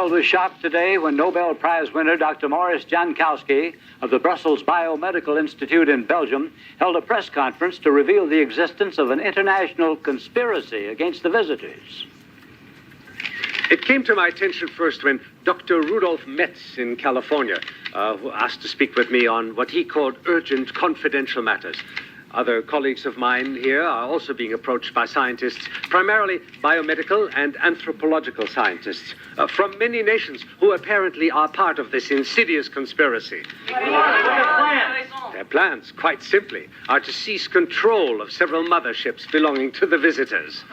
world was shocked today when Nobel Prize winner Dr. Maurice Jankowski of the Brussels Biomedical Institute in Belgium held a press conference to reveal the existence of an international conspiracy against the visitors. It came to my attention first when Dr. Rudolf Metz in California who asked to speak with me on what he called urgent confidential matters. Other colleagues of mine here are also being approached by scientists, primarily biomedical and anthropological scientists, from many nations who apparently are part of this insidious conspiracy. Their plans, quite simply, are to seize control of several motherships belonging to the visitors.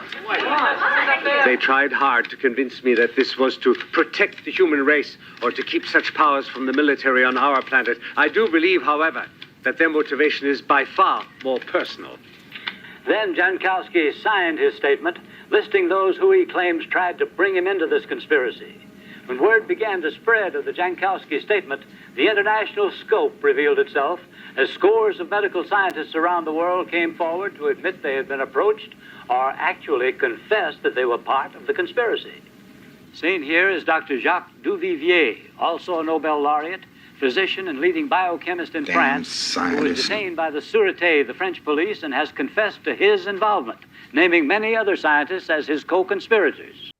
They tried hard to convince me that this was to protect the human race or to keep such powers from the military on our planet. I do believe, however, that their motivation is by far more personal. Then Jankowski signed his statement, listing those who he claims tried to bring him into this conspiracy. When word began to spread of the Jankowski statement, the international scope revealed itself as scores of medical scientists around the world came forward to admit they had been approached or actually confessed that they were part of the conspiracy. Seen here is Dr. Jacques Duvivier, also a Nobel laureate, physician and leading biochemist in France, who was detained by the Sûreté, the French police, and has confessed to his involvement, naming many other scientists as his co-conspirators.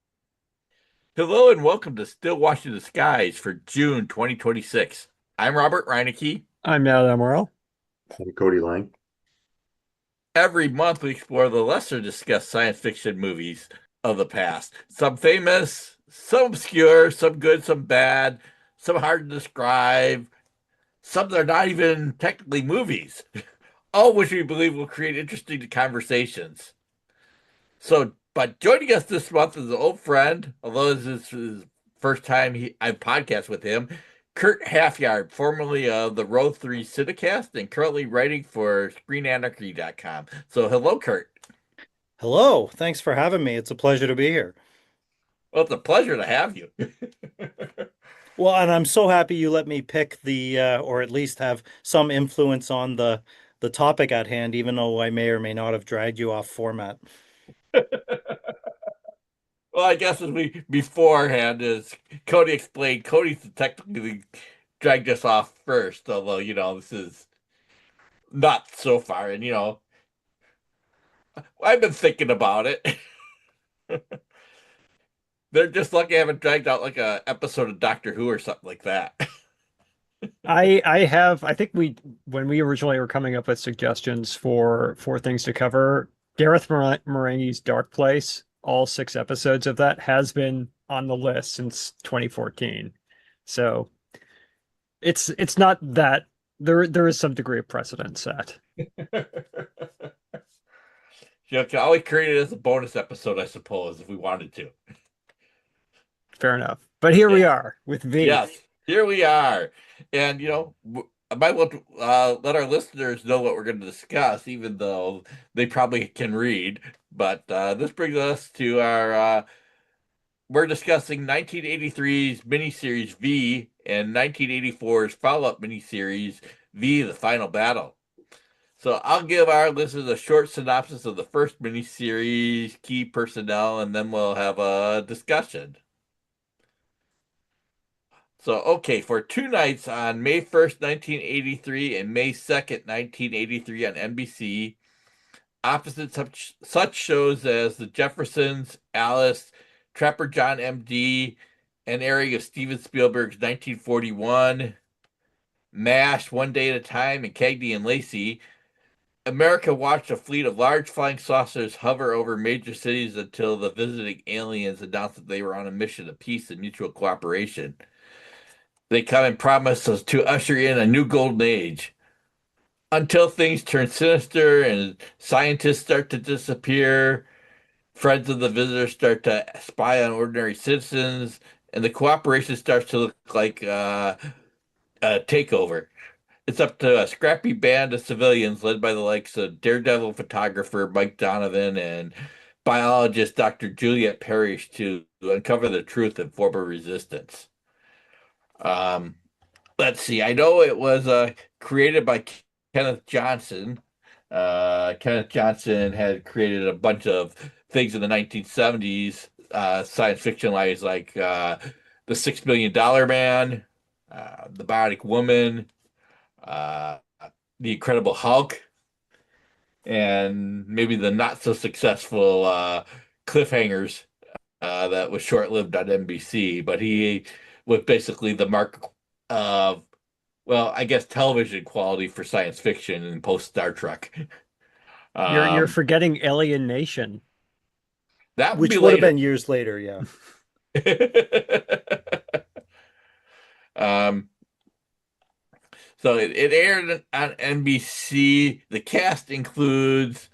Hello and welcome to Still Watching the Skies for June 2026. I'm Robert Reinecke. I'm Adam Morrell. I'm Cody Lang. Every month we explore the lesser discussed science fiction movies of the past. Some famous, some obscure, some good, some bad, some hard to describe, some that are not even technically movies, all which we believe will create interesting conversations. But joining us this month is an old friend, although this is his first time I've podcast with him, Kurt Halfyard, formerly of the Row 3 Cinecast and currently writing for ScreenAnarchy.com. So hello, Kurt. Hello. Thanks for having me. It's a pleasure to be here. Well, it's a pleasure to have you. Well, and I'm so happy you let me pick or at least have some influence on the topic at hand, even though I may or may not have dragged you off format. Well, I guess beforehand, as Cody explained, Cody's technically dragged us off first, although, this is not so far. And, I've been thinking about it. They're just lucky I haven't dragged out like a episode of Doctor Who or something like that. I think when we originally were coming up with suggestions for things to cover, Gareth Marenghi's Dark Place, all 6 episodes of that has been on the list since 2014. So it's not that there is some degree of precedent set. You can always create it as a bonus episode, I suppose, if we wanted to. Fair enough. But here we are with V. Yes, here we are. And, I might want to let our listeners know what we're going to discuss, even though they probably can read. But this brings us to our, we're discussing 1983's miniseries V and 1984's follow-up miniseries V, The Final Battle. So I'll give our listeners a short synopsis of the first miniseries, key personnel, and then we'll have a discussion. So, okay, for 2 nights on May 1st, 1983 and May 2nd, 1983 on NBC, opposite such shows as The Jeffersons, Alice, Trapper John M.D., an airing of Steven Spielberg's 1941, MASH, One Day at a Time, and Cagney and Lacey, America watched a fleet of large flying saucers hover over major cities until the visiting aliens announced that they were on a mission of peace and mutual cooperation. They come and promise us to usher in a new golden age. Until things turn sinister and scientists start to disappear, friends of the visitors start to spy on ordinary citizens, and the cooperation starts to look like a takeover. It's up to a scrappy band of civilians led by the likes of daredevil photographer Mike Donovan and biologist Dr. Juliet Parrish to uncover the truth and form a resistance. Let's see. I know it was created by Kenneth Johnson. Kenneth Johnson had created a bunch of things in the 1970s, science fiction like The $6 Million Man, The Bionic Woman, uh, The Incredible Hulk, and maybe the not so successful Cliffhangers that was short lived on NBC. But he was basically the mark of, well, I guess television quality for science fiction in post Star Trek. You're Um, forgetting Alien Nation. that would be Which would have later. been years later, yeah. um, so it aired on NBC. The cast includes,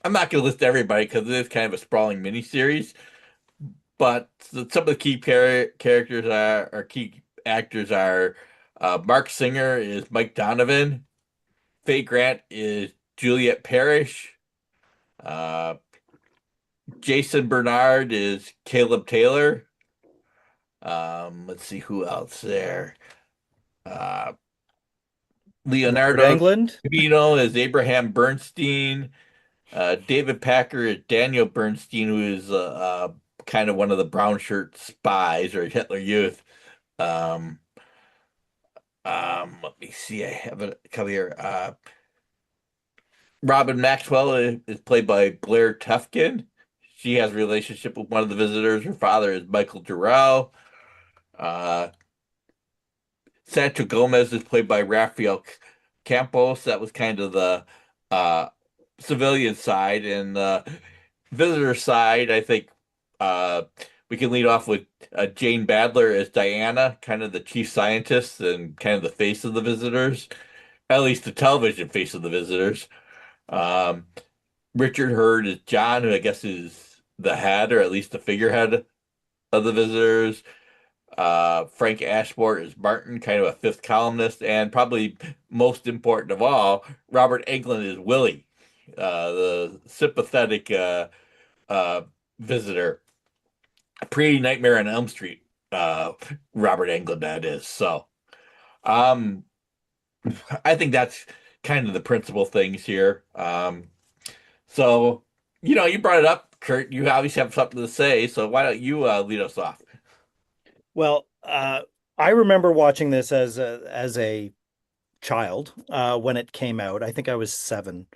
I'm not going to list everybody because it is kind of a sprawling miniseries, but some of the key characters or key actors are Mark Singer is Mike Donovan, Faye Grant is Juliet Parrish, uh, Jason Bernard is Caleb Taylor. Let's see who else there. Uh, Robert Leonardo Englund. Vino is Abraham Bernstein. David Packer is Daniel Bernstein, who is kind of one of the brown shirt spies or Hitler Youth. Um, Let me see. I have it come here. Robin Maxwell is played by Blair Tufkin. She has a relationship with one of the visitors. Her father is Michael Durrell. Uh, Sancho Gomez is played by Rafael Campos. That was kind of the uh, civilian side. And visitor side, I think we can lead off with Jane Badler as Diana, kind of the chief scientist and kind of the face of the visitors, at least the television face of the visitors. Um, Richard Hurd is John, who I guess is the head or at least the figurehead of the visitors. Frank Ashmore is Martin, kind of a fifth columnist, and probably most important of all, Robert Englund is Willie, the sympathetic visitor. Pre-Nightmare on Elm Street, Robert Englund, that is. So, um, I think that's kind of the principal things here. So, you brought it up, Kurt. You obviously have something to say, so why don't you lead us off? Well, I remember watching this as a child when it came out. I think I was 7.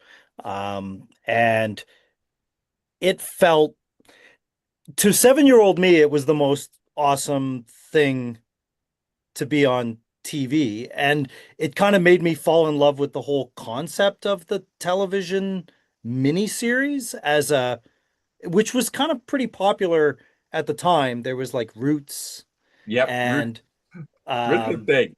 And it felt, to 7-year-old me, it was the most awesome thing to be on TV. And it kind of made me fall in love with the whole concept of the television miniseries which was kind of pretty popular at the time. There was like Roots Yep, and Ruth is um, big.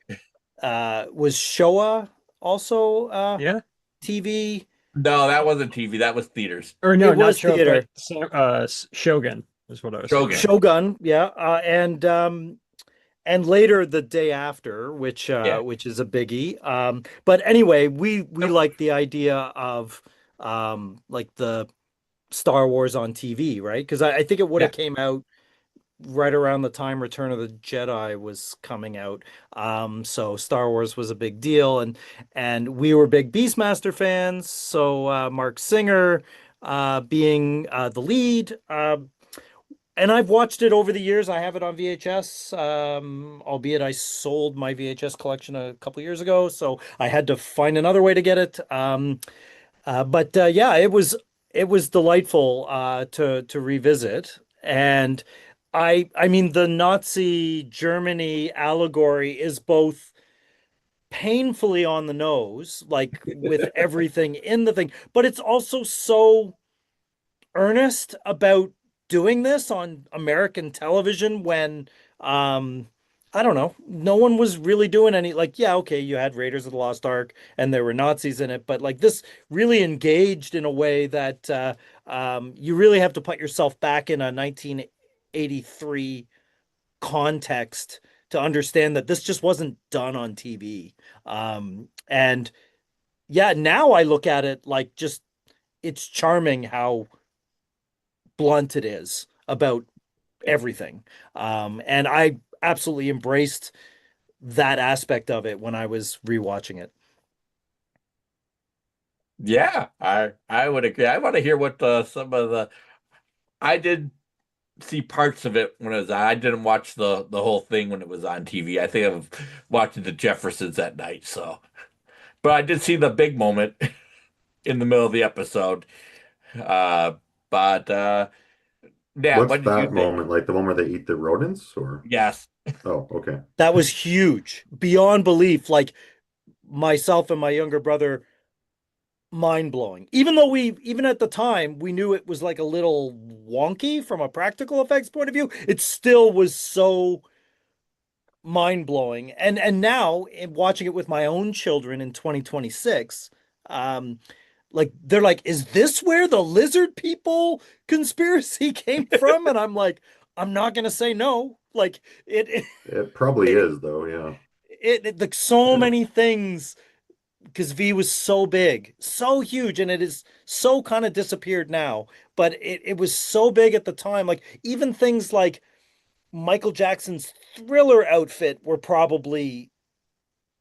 was Showa also Yeah. TV? No, that wasn't TV. That was theaters. Or no, It not was Show, theater. but Shogun is what I was Shogun. thinking of. Shogun, yeah, and later The Day After, Yeah. which is a biggie. But anyway, we like the idea of like the Star Wars on TV, right? Because I think it would have Yeah. came out right around the time Return of the Jedi was coming out. So Star Wars was a big deal, and we were big Beastmaster fans. So Mark Singer being the lead. And I've watched it over the years. I have it on VHS, albeit I sold my VHS collection a couple years ago, so I had to find another way to get it. But yeah, it was delightful to revisit, and I mean the Nazi Germany allegory is both painfully on the nose, like with everything in the thing, but it's also so earnest about doing this on American television when I don't know, no one was really doing any, like, yeah, okay, you had Raiders of the Lost Ark and there were Nazis in it, but like this really engaged in a way that you really have to put yourself back in a 1983 context to understand that this just wasn't done on TV. And yeah, now I look at it like just it's charming how blunt it is about everything. And I absolutely embraced that aspect of it when I was rewatching it. Yeah, I would agree. I want to hear what some of the I did see parts of it when it was on. I didn't watch the whole thing when it was on TV. I think I was watching the Jeffersons at night. So, but I did see the big moment in the middle of the episode. Uh, but yeah, What's what did you that think? moment? Like the one where they eat the rodents, or? Yes. Oh, okay. That was huge, beyond belief. Like myself and my younger brother, mind blowing. Even though even at the time, we knew it was like a little wonky from a practical effects point of view, it still was so mind blowing. And now in watching it with my own children in 2026, like they're like, is this where the lizard people conspiracy came from? And I'm like, I'm not gonna say no. Like It probably it, is, though. Yeah. like so Yeah. many things, because V was so big, so huge, and it is so kind of disappeared now. But it was so big at the time. Like even things like Michael Jackson's Thriller outfit were probably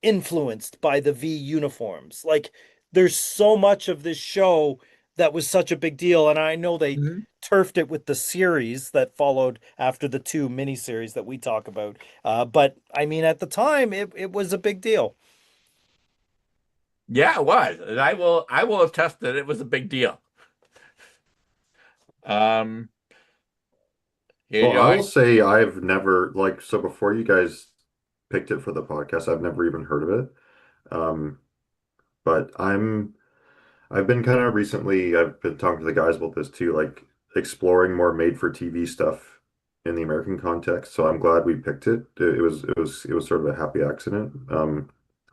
influenced by the V uniforms. Like there's so much of this show that was such a big deal, and I know they Mhm. turfed it with the series that followed after the two miniseries that we talk about. But I mean, at the time, it was a big deal. Yeah, it was. And I will attest that it was a big deal. Um, you Well, know, I will say I've never like so before you guys picked it for the podcast, I've never even heard of it. Um, but I've been kind of recently, I've been talking to the guys about this too, like exploring more made for TV stuff in the American context. So I'm glad we picked it. It was sort of a happy accident.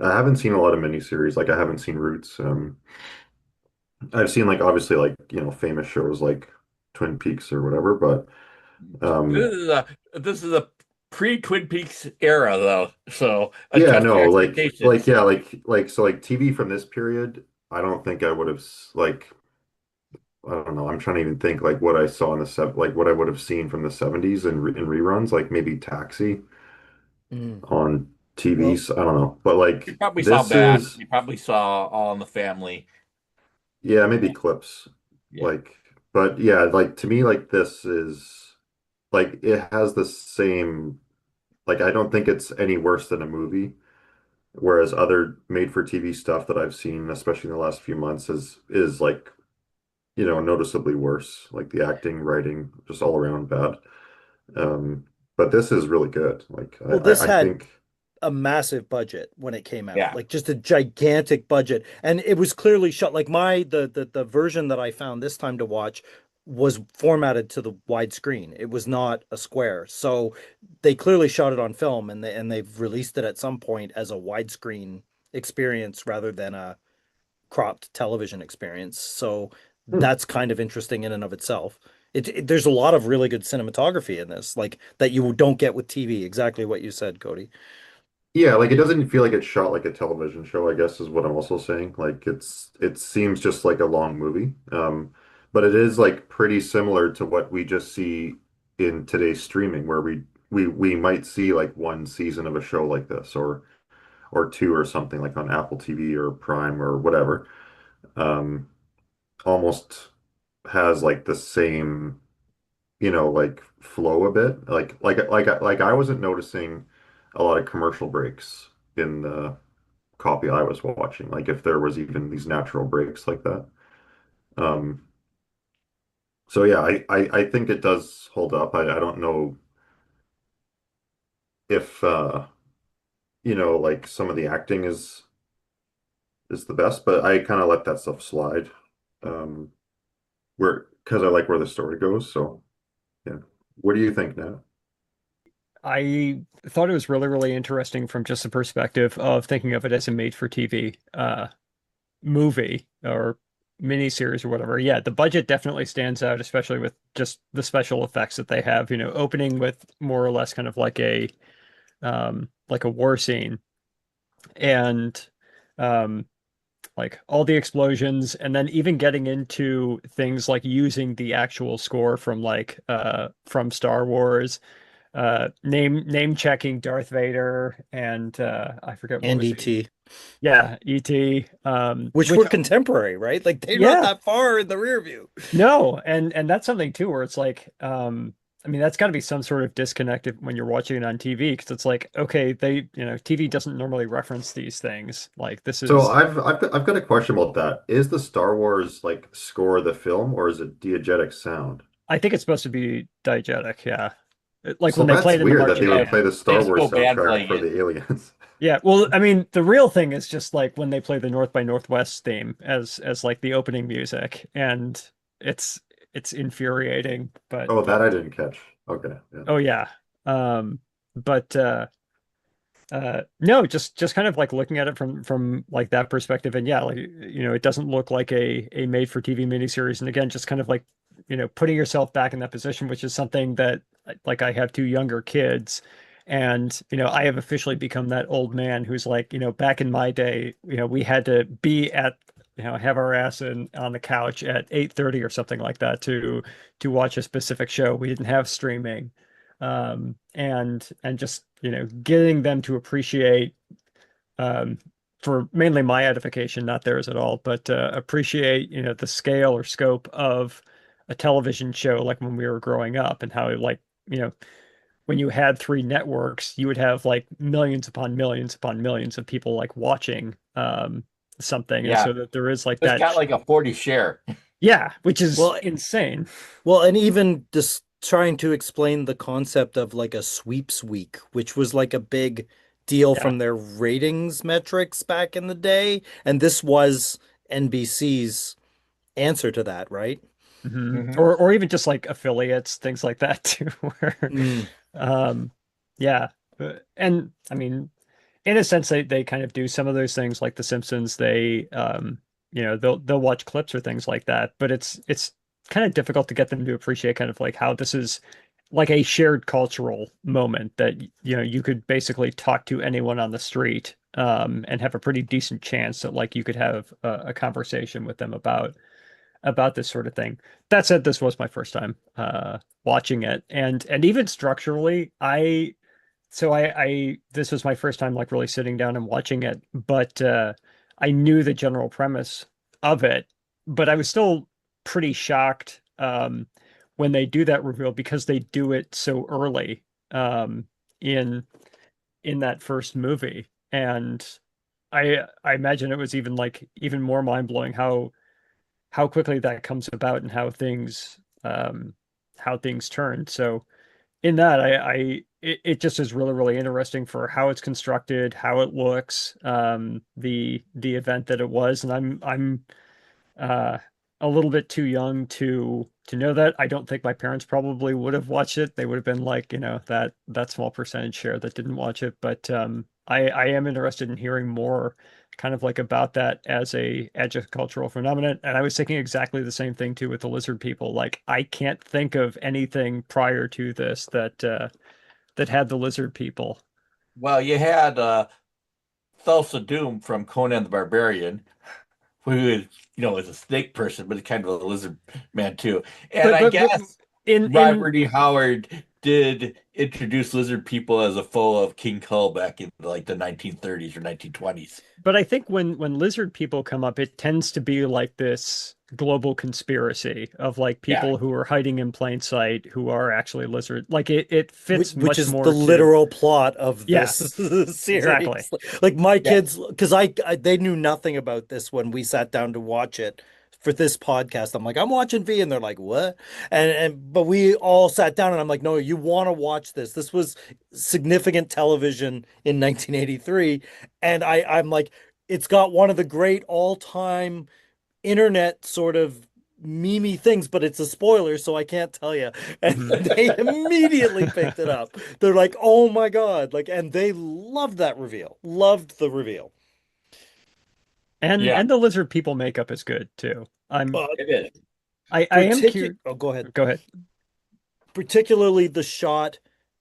I haven't seen a lot of miniseries, like I haven't seen Roots. I've seen like obviously like, famous shows like Twin Peaks or whatever, but this um is a this is a pre-Twin Peaks era though, so yeah, adjust your no, like expectations. yeah, like so like TV from this period, I don't think I would have like I don't know. I'm trying to even think like what I saw in the like what I would have seen from the 70s in reruns, like maybe Taxi Mm. on TV. Well, So I don't know. But You like probably saw this Bad. is You probably saw All in the Family. yeah, maybe clips. Yeah. Like but yeah, like to me like this is like it has the same like I don't think it's any worse than a movie. Whereas other made for TV stuff that I've seen, especially in the last few months, is like, noticeably worse. Like the acting, writing, just all around bad. Um, but this is really good. Like well, this I had think, a massive budget when it came out, Yeah. like just a gigantic budget, and it was clearly shot. Like the version that I found this time to watch was formatted to the widescreen. It was not a square, so they clearly shot it on film, and they've released it at some point as a widescreen experience rather than a cropped television experience. So hmm. that's kind of interesting in and of itself. There's a lot of really good cinematography in this, like that you don't get with TV. Exactly what you said, Cody. Yeah, like it doesn't feel like it's shot like a television show, I guess is what I'm also saying. Like it seems just like a long movie. But it is like pretty similar to what we just see in today's streaming, where we might see like one season of a show like this or two or something like on Apple TV or Prime or whatever. Um, almost has like the same, like flow a bit. Like I wasn't noticing a lot of commercial breaks in the copy I was watching, like if there was even these natural breaks like that. Um, so yeah, I think it does hold up. I don't know if like some of the acting is the best, but I kind of let that stuff slide. Um, where because I like where the story goes. So yeah. What do you think now? I thought it was really, really interesting from just the perspective of thinking of it as a made for TV movie or miniseries or whatever. Yeah, the budget definitely stands out, especially with just the special effects that they have, opening with more or less kind of like a war scene and um like all the explosions, and then even getting into things like using the actual score from from Star Wars, name checking Darth Vader and I forget what And was the ET, yeah, ET, which which were contemporary, right? Like they're not yeah, that far in the rear view. no, and that's something too where it's like I mean, that's got to be some sort of disconnect when you're watching it on TV, because it's like, okay, TV doesn't normally reference these things. Like this So is, I've got a question about that. Is the Star Wars like score the film or is it diegetic sound? I think it's supposed to be diegetic, yeah. Like So when they that's played in the weird that they marching Yeah, would band. play the Star Wars disco band soundtrack playing for it. the aliens. Yeah, well, I mean, the real thing is just like when they play the North by Northwest theme as like the opening music, and it's it's infuriating, but Oh, that I didn't catch. Okay, yeah. oh yeah. But no, just kind of like looking at it from like that perspective, and yeah, like it doesn't look like a made for TV miniseries, and again, just kind of like putting yourself back in that position, which is something that like I have two younger kids, and I have officially become that old man who's like, back in my day, we had to be at have our ass on the couch at 8:30 or something like that to watch a specific show. We didn't have streaming, and just getting them to appreciate, um, for mainly my edification, not theirs at all, but appreciate the scale or scope of a television show like when we were growing up, and how like when you had three networks, you would have like millions upon millions upon millions of people like watching something, and Yeah, so that there is like it's that, got like a 40 share. yeah, which is Well, insane. well, and even just trying to explain the concept of like a sweeps week, which was like a big deal Yeah. from their ratings metrics back in the day. And this was NBC's answer to that, right? Mhm. Hmm. Or even just like affiliates, things like that too, where Mm. um yeah. And I mean, in a sense, they kind of do some of those things like The Simpsons. They they'll watch clips or things like that, but it's kind of difficult to get them to appreciate kind of like how this is like a shared cultural moment that you could basically talk to anyone on the street, and have a pretty decent chance that like you could have a conversation with them about this sort of thing. That said, this was my first time watching it, and even structurally, I this was my first time like really sitting down and watching it, but I knew the general premise of it, but I was still pretty shocked when they do that reveal, because they do it so early in that first movie, and I imagine it was even more mind-blowing how quickly that comes about, and how things turn. So in that, it just is really, really interesting for how it's constructed, how it looks, the event that it was, and I'm uh a little bit too young to know that. I don't think my parents probably would have watched it. They would have been like, that small percentage share that didn't watch it. But I am interested in hearing more kind of like about that as a cultural phenomenon. And I was thinking exactly the same thing too with the lizard people. Like I can't think of anything prior to this that had the lizard people. Well, you had Thulsa Doom from Conan the Barbarian, who is a snake person, but kind of a lizard man too. And But I but guess in Robert E. Howard did introduce lizard people as a foe of King Kull back in like the 1930s or 1920s. But I think when lizard people come up, it tends to be like this global conspiracy of like Yeah, people who are hiding in plain sight who are actually lizard. Like it Which, fits which much is the more to, literal plot of yeah, this exactly. series. Like my yeah. kids, because they knew nothing about this when we sat down to watch it for this podcast. I'm like, I'm watching V, and they're like, what? And but we all sat down, and I'm like, no, you want to watch this. This was significant television in 1983, and I'm like, it's got one of the great all-time internet sort of memey things, but it's a spoiler, so I can't tell you. And Mhm. they immediately picked it up. They're like, "Oh my God!" Like, and they loved that reveal. Loved the reveal. Yeah, And the lizard people makeup is good too. Uh, it is. I am particular. curious. Oh, go ahead. Go ahead. Particularly the shot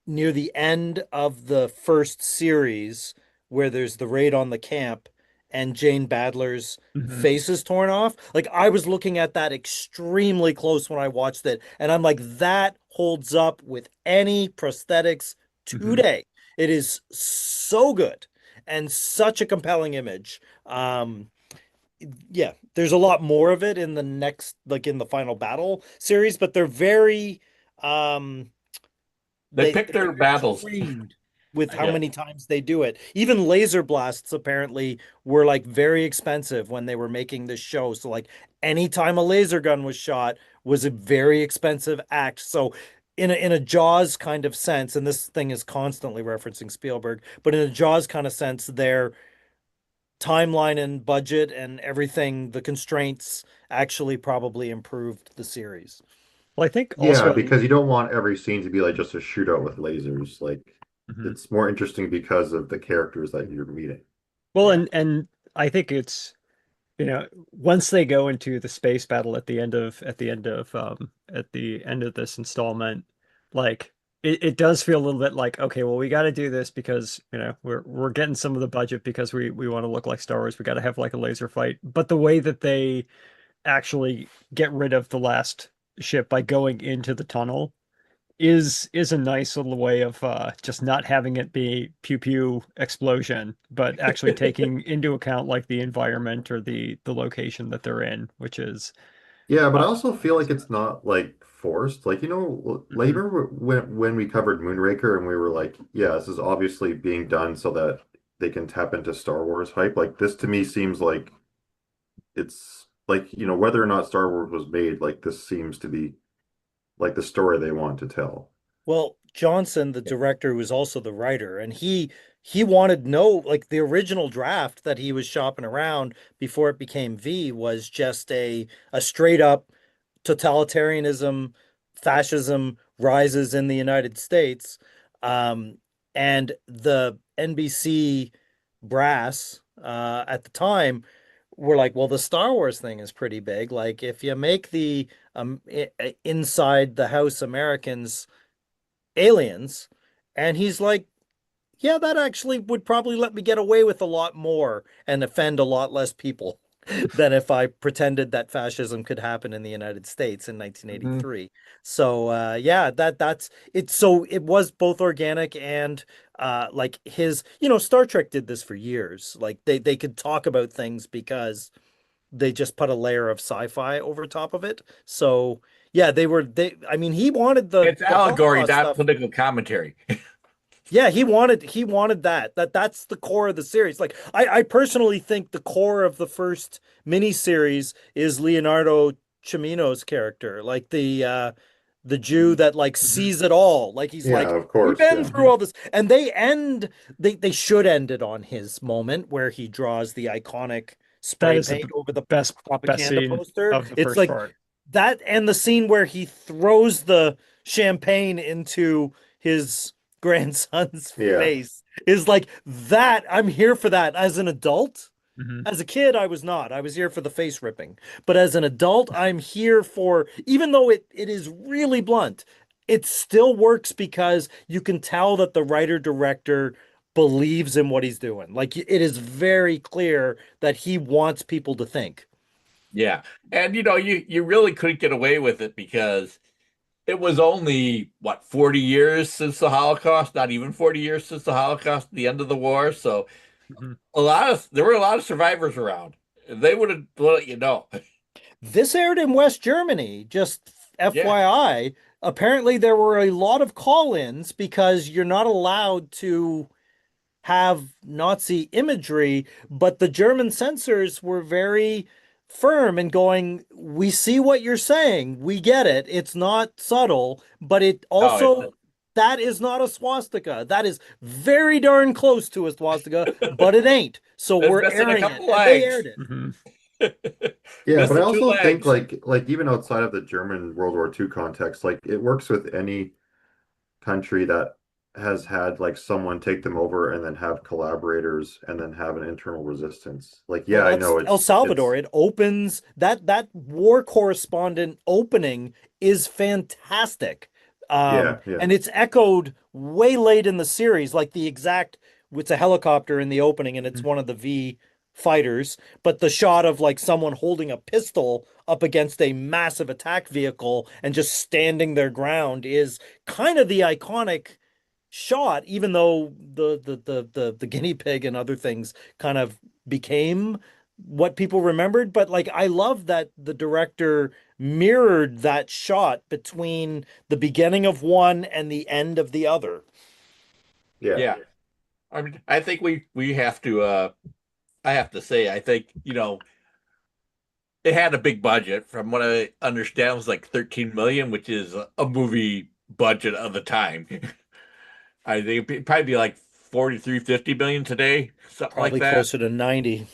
near the end of the first series where there's the raid on the camp and Jane Badler's Mhm. face is torn off. Like I was looking at that extremely close when I watched it, and I'm like, that holds up with any prosthetics Mhm. today. It is so good and such a compelling image. Yeah, there's a lot more of it in the next, like in the final battle series, but they're very um They pick their they're battles. trained with how Yeah. many times they do it. Even laser blasts apparently were like very expensive when they were making this show. So like anytime a laser gun was shot was a very expensive act. So in a Jaws kind of sense, and this thing is constantly referencing Spielberg, but in a Jaws kind of sense, their timeline and budget and everything, the constraints actually probably improved the series. Well, I think Yeah, also, because you don't want every scene to be like just a shootout with lasers. Like Mhm. it's more interesting because of the characters that you're meeting. Well, Yeah. and I think it's, once they go into the space battle at the end of this installment, like it does feel a little bit like, okay, well, we got to do this because we're getting some of the budget because we want to look like Star Wars. We got to have like a laser fight. But the way that they actually get rid of the last ship by going into the tunnel is a nice little way of just not having it be pew pew explosion, but actually taking into account like the environment or the location that they're in, which is Yeah, but uh, I also feel like it's not like forced. Like, like mhm. remember when we covered Moonraker and we were like, yeah, this is obviously being done so that they can tap into Star Wars hype. Like this to me seems like it's like, whether or not Star Wars was made, like this seems to be like the story they want to tell. Well, Johnson, the director, was also the writer, and he wanted no like the original draft that he was shopping around before it became V was just a straight up totalitarianism, fascism rises in the United States. Um, and the NBC brass at the time were like, well, the Star Wars thing is pretty big. Like, if you make the inside the house Americans aliens, and he's like, yeah, that actually would probably let me get away with a lot more and offend a lot less people than if I pretended that fascism could happen in the United States in Mhm. 1983. So yeah, that's it. So it was both organic and like his, Star Trek did this for years. Like they could talk about things because they just put a layer of sci-fi over top of it. So yeah, I mean he wanted It's the allegory, Holocaust not stuff. political commentary. Yeah, he wanted that's the core of the series. Like I personally think the core of the first miniseries is Leonardo Cimino's character, like the Jew that like Mhm. sees it all. Like he's Yeah, like, of we've course. been Yeah. through Mhm. all this. And they should end it on his moment where he draws the iconic That spray is the paint over the best propaganda scene poster. of the It's first like part. that and the scene where he throws the champagne into his grandson's Yeah. face is like that. I'm here for that as an adult. Mhm. As a kid, I was not. I was here for the face ripping. But as an adult, I'm here for, even though it is really blunt, it still works because you can tell that the writer director believes in what he's doing. Like it is very clear that he wants people to think. Yeah. And you really couldn't get away with it because it was only what 40 years since the Holocaust, not even 40 years since the Holocaust, the end of the war. So Mhm. there were a lot of survivors around. They would have let you know. This aired in West Germany, just Yeah. FYI. Apparently, there were a lot of call-ins because you're not allowed to have Nazi imagery, but the German censors were very firm in going, we see what you're saying. We get it. It's not subtle, but it Oh, it's also, that is not a swastika. That is very darn close to a swastika, but it ain't. So it's we're missing a airing it. couple And they legs. aired it. Mhm. Yeah, but I Missing two also think legs. like even outside of the German World War II context, like it works with any country that has had like someone take them over and then have collaborators and then have an internal resistance. Like, yeah, Well, I know El it's Salvador, it opens that war correspondent opening is fantastic. yeah, yeah. And it's echoed way late in the series, like the exact it's a helicopter in the opening and it's Mhm. one of the V fighters, but the shot of like someone holding a pistol up against a massive attack vehicle and just standing their ground is kind of the iconic shot, even though the guinea pig and other things kind of became what people remembered, but like I love that the director mirrored that shot between the beginning of one and the end of the other. Yeah. Yeah. I mean, I think we have to I have to say, I think, it had a big budget. From what I understand, it was like 13 million, which is a movie budget of the time. I think it'd probably be like 43, 50 million today, something like Probably that. closer to 90.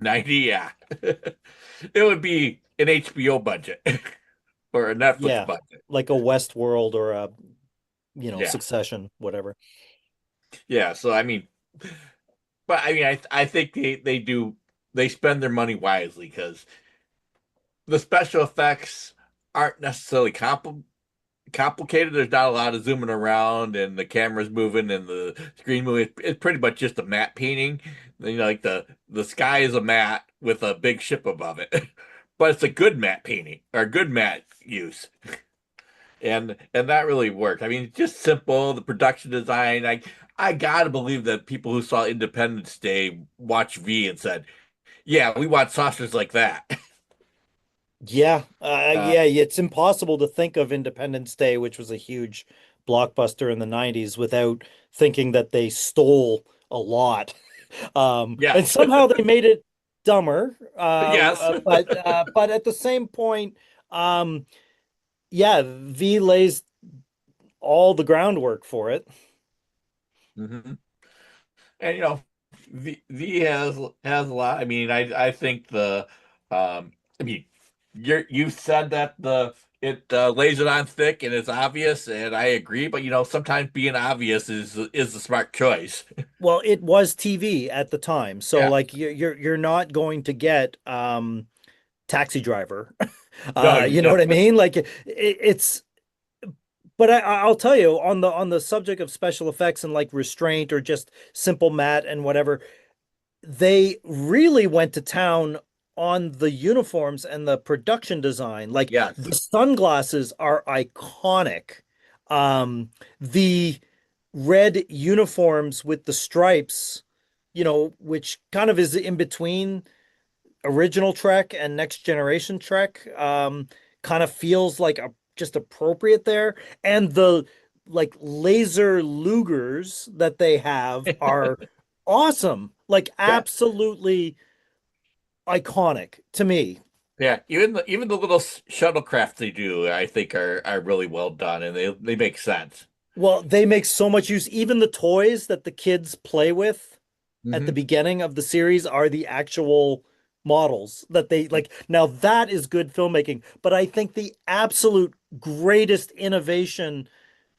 90, yeah. It would be an HBO budget or a Netflix Yeah, budget. like a Westworld or a, Yeah. Succession, whatever. Yeah. So I mean, but I mean, I think they spend their money wisely because the special effects aren't necessarily complicated. There's not a lot of zooming around and the camera's moving and the screen moving. It's pretty much just a matte painting. Like the sky is a matte with a big ship above it, but it's a good matte painting or a good matte use, and that really worked. I mean, it's just simple. The production design. I gotta believe that people who saw Independence Day watched V and said, "Yeah, we want saucers like that." Yeah, Uh, yeah, it's impossible to think of Independence Day, which was a huge blockbuster in the 90s, without thinking that they stole a lot. And yes, somehow they made it dumber. yes. But at the same point, um, yeah, V lays all the groundwork for it. Mhm. And V has a lot. I mean, I think I mean, you said that it lays it on thick and it's obvious, and I agree. But sometimes being obvious is the smart choice. Well, it was TV at the time, so Yeah. like you're not going to get Taxi Driver. No, You know what I mean? Like it's but I'll tell you on the subject of special effects and like restraint or just simple matte and whatever, they really went to town on the uniforms and the production design. Like yes. the sunglasses are iconic. The red uniforms with the stripes, which kind of is in between original Trek and Next Generation Trek, kind of feels like just appropriate there. And the like laser Lugers that they have are awesome, like Yeah. absolutely iconic to me. Yeah. Even the little shuttlecraft they do, I think are really well done, and they make sense. Well, they make so much use. Even the toys that the kids play with at the Hmm. beginning of the series are the actual models that they like. Now that is good filmmaking, but I think the absolute greatest innovation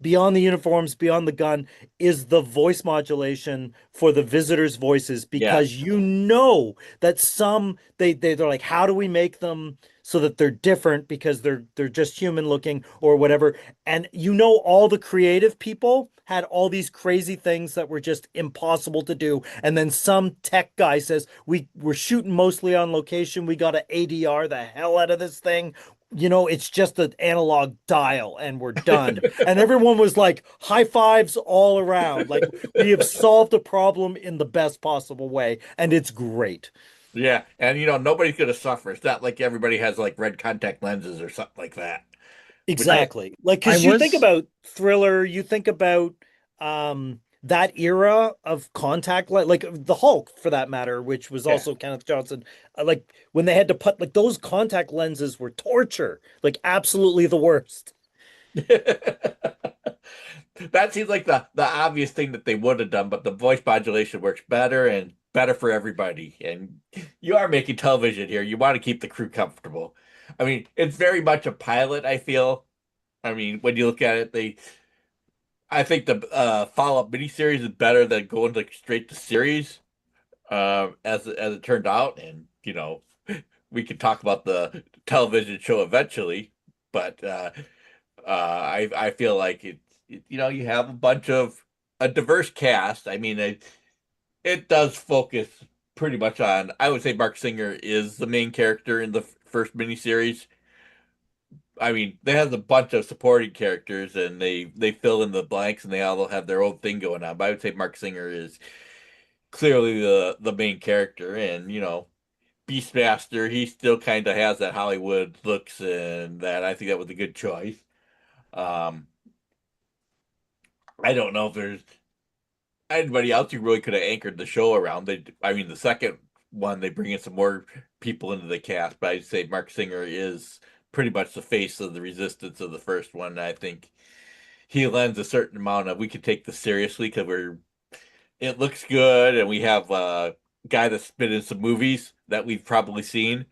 beyond the uniforms, beyond the gun, is the voice modulation for the visitors' voices, because Yes. that some they're like, how do we make them so that they're different because they're just human looking or whatever. And all the creative people had all these crazy things that were just impossible to do. And then some tech guy says, we're shooting mostly on location. We got to ADR the hell out of this thing. It's just an analog dial and we're done. And everyone was like, high fives all around. Like, we have solved a problem in the best possible way. And it's great. Yeah, and nobody's gonna suffer. It's not like everybody has like red contact lenses or something like that. Which I Exactly. Like, I because you think was about Thriller, you think about that era of contact, like the Hulk for that matter, which was yeah. also Kenneth Johnson. Like when they had to put like those contact lenses were torture, like absolutely the worst. That seems like the obvious thing that they would have done, but the voice modulation works better and better for everybody. And you are making television here. You want to keep the crew comfortable. I mean, it's very much a pilot, I feel. I mean, when you look at it, I think the follow-up miniseries is better than going like straight to series, as it turned out. And we could talk about the television show eventually, but I feel like you have a diverse cast. I mean, it does focus pretty much on. I would say Mark Singer is the main character in the first miniseries. I mean, they have a bunch of supporting characters, and they fill in the blanks, and they all have their own thing going on. But I would say Mark Singer is clearly the main character, and Beastmaster, he still kind of has that Hollywood looks, and that I think that was a good choice. Um, I don't know if there's anybody else who really could have anchored the show around. I mean, the second one they bring in some more people into the cast, but I'd say Mark Singer is pretty much the face of the resistance of the first one. I think he lends a certain amount of we can take this seriously because it looks good, and we have a guy that's been in some movies that we've probably seen.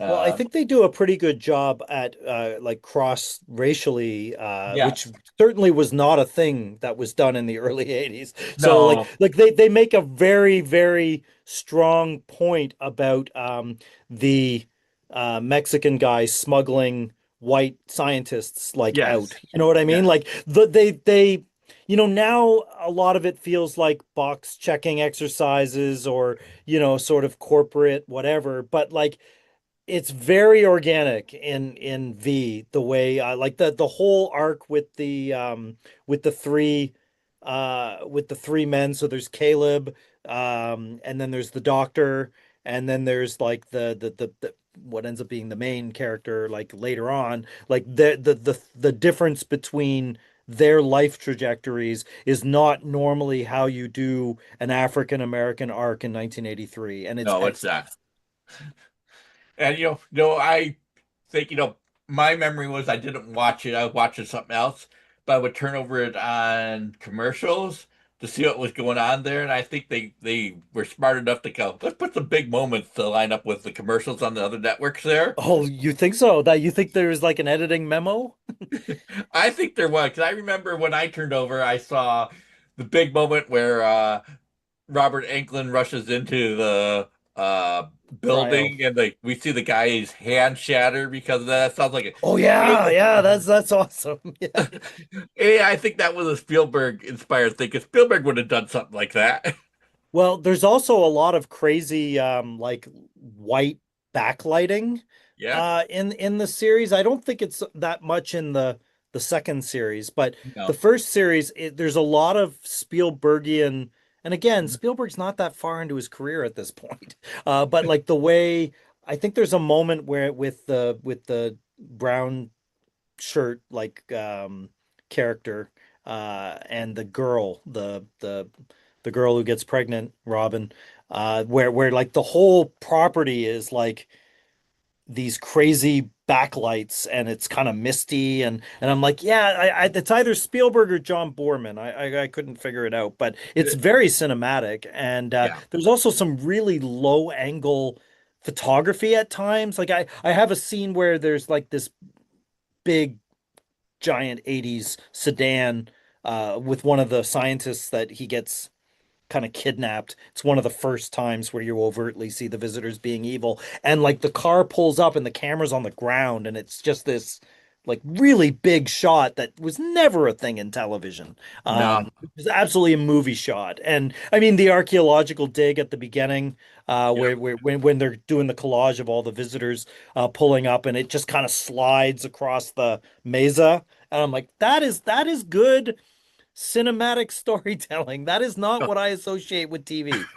Well, I Uh, think they do a pretty good job at like cross racially, yeah, which certainly was not a thing that was done in the early 80s. So no, like they make a very, very strong point about the Mexican guy smuggling white scientists like out. yes, You know what I mean? yes, Like they now a lot of it feels like box checking exercises or, sort of corporate whatever, but like it's very organic in V, the way I like the whole arc with the three men. So there's Caleb, and then there's the doctor, and then there's like the what ends up being the main character like later on. Like the difference between their life trajectories is not normally how you do an African American arc in 1983, and it's no, it's excellent. not. And I think my memory was I didn't watch it. I was watching something else, but I would turn over it on commercials to see what was going on there. And I think they were smart enough to go, let's put some big moments to line up with the commercials on the other networks there. Oh, you think so? That you think there's like an editing memo? I think there was, because I remember when I turned over, I saw the big moment where Robert Englund rushes into the Cryo. building, and we see the guy's hand shatter because of that. That sounds like a Oh yeah, yeah, alien. that's awesome. Yeah. Yeah, I think that was a Spielberg inspired thing, because Spielberg would have done something like that. Well, there's also a lot of crazy like white backlighting Yeah, in the series. I don't think it's that much in the second series, but the no, first series there's a lot of Spielbergian, and again, Spielberg's not that far into his career at this point. But like the way I think there's a moment where with the brown shirt like character and the girl the girl who gets pregnant, Robin, where like the whole property is like these crazy backlights and it's kind of misty and I'm like, yeah, it's either Spielberg or John Borman. I couldn't figure it out, but it's very cinematic and yeah, there's also some really low angle photography at times. Like I have a scene where there's like this big giant 80s sedan with one of the scientists that he gets kind of kidnapped. It's one of the first times where you overtly see the visitors being evil. And like the car pulls up and the camera's on the ground, and it's just this like really big shot that was never a thing in television. no, It was absolutely a movie shot. And I mean the archaeological dig at the beginning, yep, where when they're doing the collage of all the visitors pulling up and it just kind of slides across the mesa. And I'm like, that is good cinematic storytelling. That is not what I associate with TV.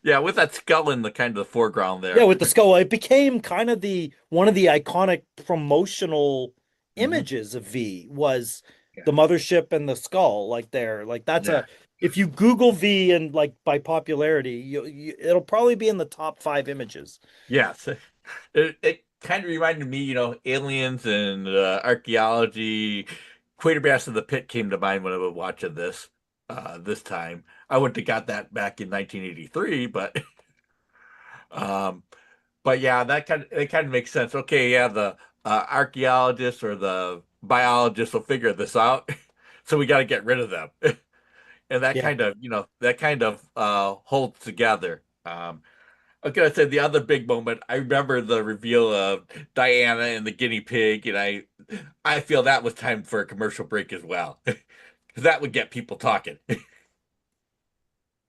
yeah, with that skull in the kind of the foreground Yeah, there. with the skull, it became kind of the one of the iconic promotional Hmm. images of V was Yeah, the mothership and the skull. Like there, like that's yeah, a if you Google V and like by popularity, it'll probably be in the top 5 images. yes. It kind of reminded me, aliens and archaeology. Quaterbass of the Pit came to mind when I was watching this time. I wouldn't have got that back in 1983, um, but yeah, that kind of makes sense. Okay, yeah, the archaeologists or the biologists will figure this out, so we got to get rid of them, and that Yeah. kind of holds together. I was gonna say the other big moment. I remember the reveal of Diana and the guinea pig, and I feel that was time for a commercial break as well, because that would get people talking.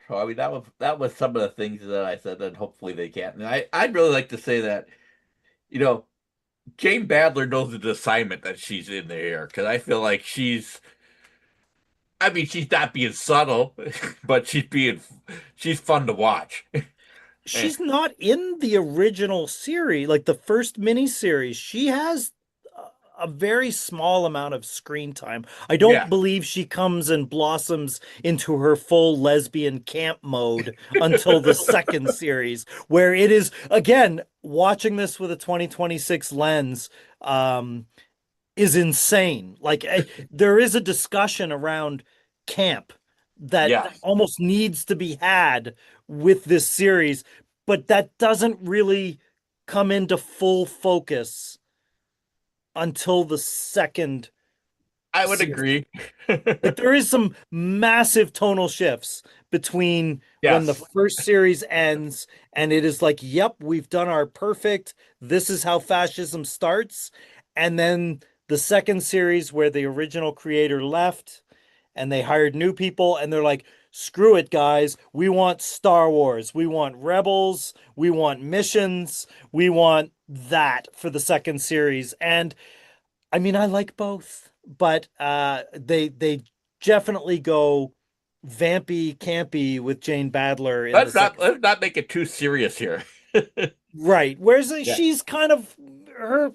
So I mean that was some of the things that I said, and hopefully they can't. And I'd really like to say that you know Jane Badler knows the assignment that she's in there, because I feel like I mean she's not being subtle, but she's fun to watch. she's not in the original series, like the first miniseries. She has a very small amount of screen time. I don't Yeah. believe she comes and blossoms into her full lesbian camp mode until the second series, where it is, again, watching this with a 2026 lens, is insane. Like, there is a discussion around camp that Yes. almost needs to be had with this series, but that doesn't really come into full focus until the second I would series. agree. Like, there is some massive tonal shifts between when the Yes. first series ends and it is like, yep, we've done our perfect, this is how fascism starts, and then the second series where the original creator left and they hired new people and they're like, screw it, guys, we want Star Wars, we want Rebels, we want missions, we want that for the second series. And I mean, I like both, but they definitely go vampy, campy with Jane Badler in the second. Let's not make it too serious here. Right. Whereas Yeah. she's kind of her,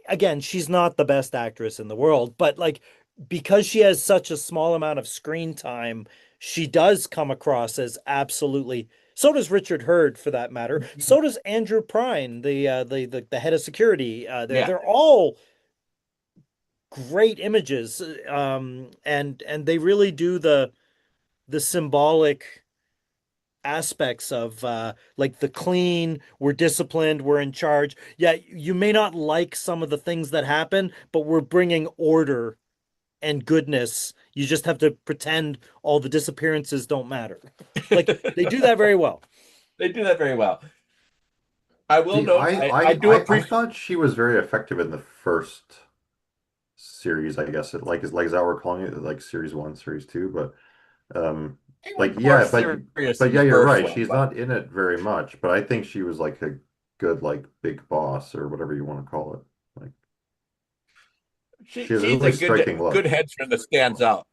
again, she's not the best actress in the world, but like, because she has such a small amount of screen time, she does come across as absolutely. So does Richard Hurd, for that matter. So does Andrew Prine, the head of security. Yeah. They're all great images, and they really do the symbolic aspects of, like, the clean, we're disciplined, we're in charge. Yeah, you may not like some of the things that happen, but we're bringing order and goodness. You just have to pretend all the disappearances don't matter. Like, they do that very well. They do that very well. I will See, note, I do I appreciate. thought she was very effective in the first series, I guess. Is that what we're calling it, like series one, series two, but They were like more yeah, serious but in yeah, the you're first right. one, She's but not in it very much, but I think she was like a good like big boss or whatever you want to call it. Like she has a she's a really striking good look. headstrong that stands out.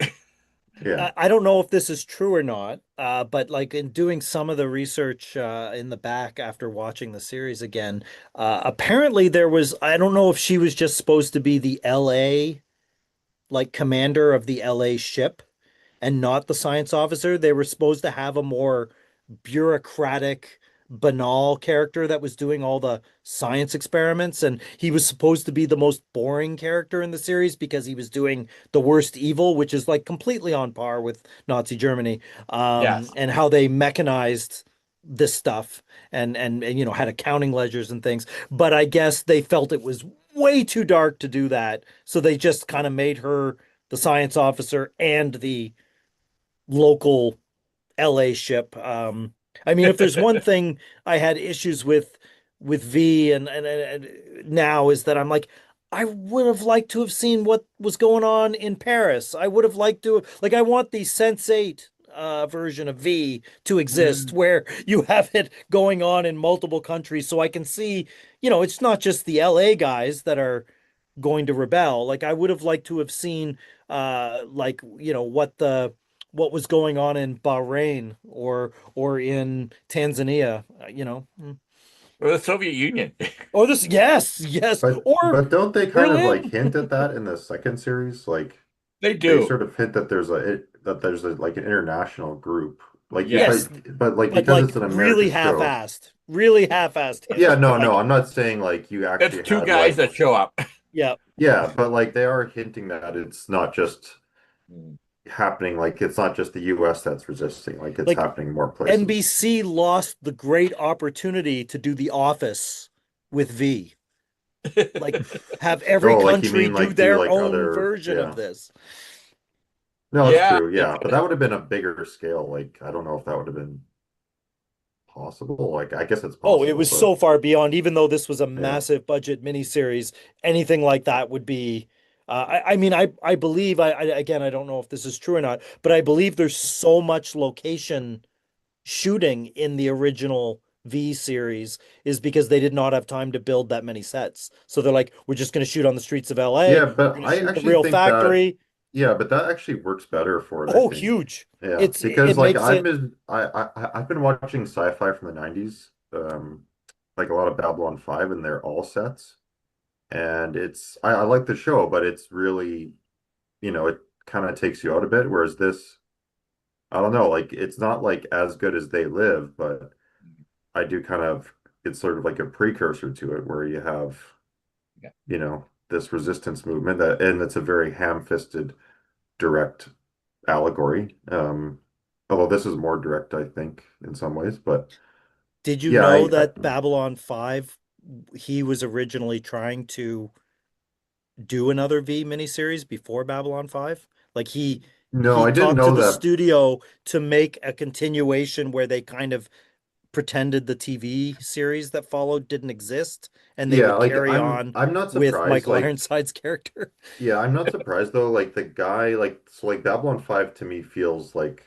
Yeah. I don't know if this is true or not, but like, in doing some of the research in the back after watching the series again, apparently there was, I don't know if she was just supposed to be the LA, like, commander of the LA ship and not the science officer. They were supposed to have a more bureaucratic, banal character that was doing all the science experiments. And he was supposed to be the most boring character in the series because he was doing the worst evil, which is like completely on par with Nazi Germany, Yes. and how they mechanized this stuff and had accounting ledgers and things. But I guess they felt it was way too dark to do that. So they just kind of made her the science officer and the local LA ship. I mean, if there's one thing I had issues with V and now, is that I'm like, I would have liked to have seen what was going on in Paris. I would have liked to, like, I want the Sense8 version of V to exist, Mm. where you have it going on in multiple countries, so I can see, it's not just the LA guys that are going to rebel. Like, I would have liked to have seen, like, what was going on in Bahrain or in Tanzania, Or the Soviet Union. or this, yes, or But don't they kind of like Berlin. hint at that in the second series? Like They they do. sort of hint that there's a like an international group. Like you Yes. Yes, but like but because like it's an really American show. half-assed, really half-assed Yeah, hint. no, no, Like, I'm not saying like you It's actually two had guys like that show up. yeah, yeah, but like they are hinting that it's not just Mm. happening, like it's not just the US that's resisting, like it's like, happening more places. NBC lost the great opportunity to do The Office with V. Like, have every Oh, like you country mean do like do their like own other version of yeah. this. No, it's Yeah. true, yeah. But that would have been a bigger scale. Like I don't know if that would have been possible. Like I guess it's Oh, it possible, was but so far beyond, even though this was a yeah. massive budget miniseries, anything like that would be. I mean, I believe, again, I don't know if this is true or not, but I believe there's so much location shooting in the original V series is because they did not have time to build that many sets. So they're like, we're just going to shoot on the streets of LA. Yeah, We're but going to I shoot the actually real think that factory. Yeah, but that actually works better for it, I Oh, think. huge. Yeah, It's because it like makes I've it been I've been watching sci-fi from the 90s, like a lot of Babylon 5, and they're all sets. And I like the show, but it's really, it kind of takes you out a bit. Whereas this, I don't know, like it's not like as good as They Live, but I do kind of, it's sort of like a precursor to it where you have, Yeah. this resistance movement that, and it's a very ham-fisted, direct allegory. Although this is more direct, I think, in some ways. But Did you yeah, know that Babylon 5, he was originally trying to do another V miniseries before Babylon 5? Like no, he I didn't talked to know the that. studio to make a continuation where they kind of pretended the TV series that followed didn't exist and they Yeah, would like carry I'm on I'm not with surprised. Michael Like, Ironside's character. yeah, I'm not surprised though. Like the guy, like so, like Babylon 5 to me feels like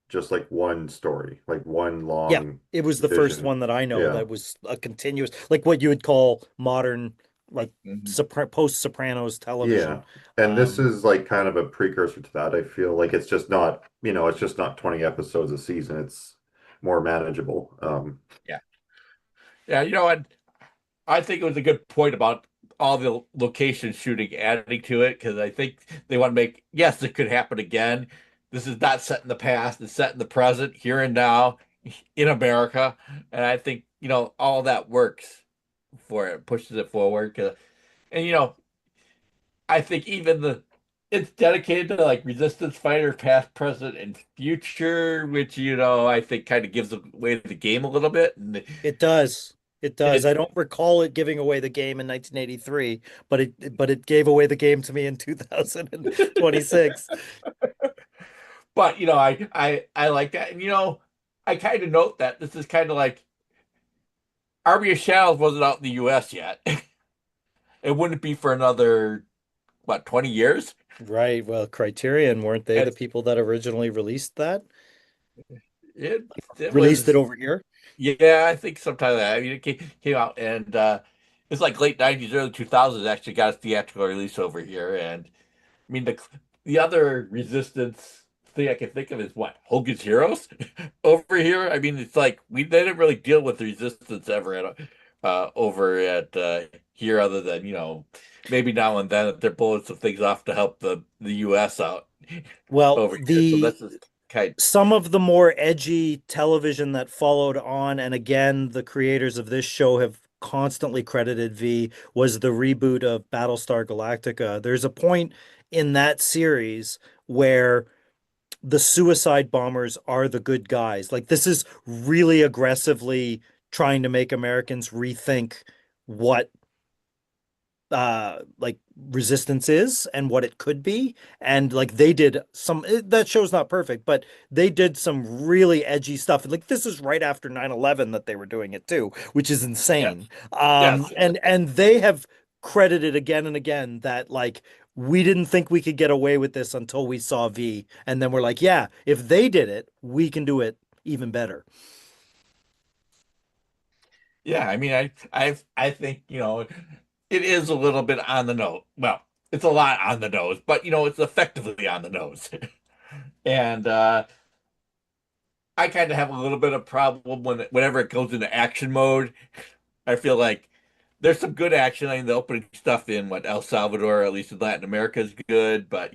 just like one story, like one Yeah, long it was the first vision. one that I know Yeah, that was a continuous, like what you would call modern, like Mhm. post-Sopranos yeah. television. And this Um, is like kind of a precursor to that. I feel like it's just not, it's just not 20 episodes a season. It's more manageable. Yeah. Yeah, what? I think it was a good point about all the location shooting adding to it because I think they want to make, yes, it could happen again. This is not set in the past, it's set in the present, here and now, in America. And I think, all that works for it, pushes it forward. And, I think even it's dedicated to like resistance fighter, past, present, and future, which, I think kind of gives away the game a little bit. And it does. It does. I it, don't recall it giving away the game in 1983, but it gave away the game to me in 2026. but I like that, and I kind of note that this is kind of like Army of Shadows wasn't out in the U.S. yet. It wouldn't be for another 20 years, Right. Well, Criterion, weren't they the and people that originally released that? it it Released it was. over here? Yeah, I think sometime that. I mean, it came out, and it's like late '90s, early 2000s. Actually, got a theatrical release over here, and I mean the other Resistance thing I can think of is what Hogan's Heroes over here. I mean, it's like they didn't really deal with Resistance ever over at here, other than maybe now and then that they're pulling some things off to help the U.S. out Well, over here. So the this is kind. some of the more edgy television that followed on, and again, the creators of this show have constantly credited V, was the reboot of Battlestar Galactica. There's a point in that series where the suicide bombers are the good guys. Like this is really aggressively trying to make Americans rethink what like resistance is and what it could be, and like they did that show's not perfect, but they did some really edgy stuff. Like this is right after 9/11 that they were doing it too, which is Yes, insane. yes. And they have credited again and again that like we didn't think we could get away with this until we saw V, and then we're like, yeah, if they did it, we can do it even better. Yeah, I mean, I think it is a little bit on the nose. Well, it's a lot on the nose, but it's effectively on the nose. And I kind of have a little bit of problem whenever it goes into action mode. I feel like there's some good action. I mean, the opening stuff in El Salvador, at least in Latin America, is good. But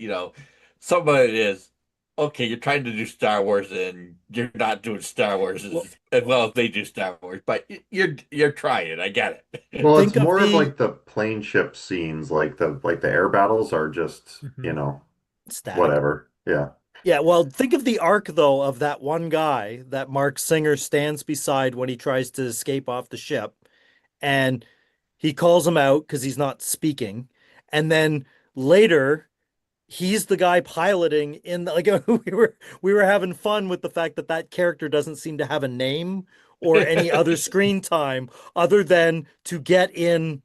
some of it is okay. You're trying to do Star Wars, and you're not doing Star Wars Well, as well as they do Star Wars. But you're trying. I get it. well, it's think of more of the like the plane ship scenes, like the air battles are just, Mhm. static. whatever. Yeah. Yeah, well, think of the arc though of that one guy that Mark Singer stands beside when he tries to escape off the ship, and he calls him out because he's not speaking, and then later he's the guy piloting in the, like we were having fun with the fact that that character doesn't seem to have a name or any other screen time other than to get in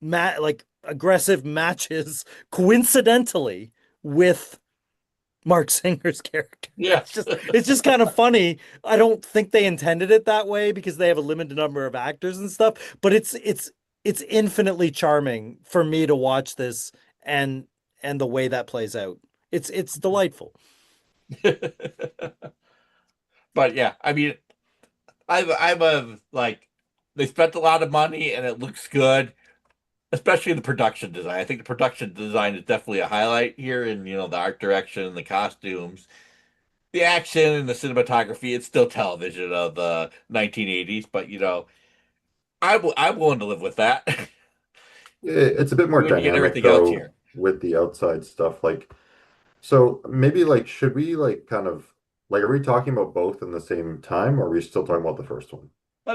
like aggressive matches coincidentally with Mark Singer's character. Yes. It's just kind of funny. I don't think they intended it that way because they have a limited number of actors and stuff, but it's infinitely charming for me to watch this and and the way that plays out. It's delightful. But yeah, I mean, I'm a like they spent a lot of money and it looks good, especially the production design. I think the production design is definitely a highlight here, and the art direction, the costumes, the action, and the cinematography. It's still television of the 1980s, but I'm willing to live with that. It's a bit more When you get dynamic everything else though here. with the outside stuff. Like, so maybe like should we like kind of like are we talking about both in the same time, or are we still talking about the first one?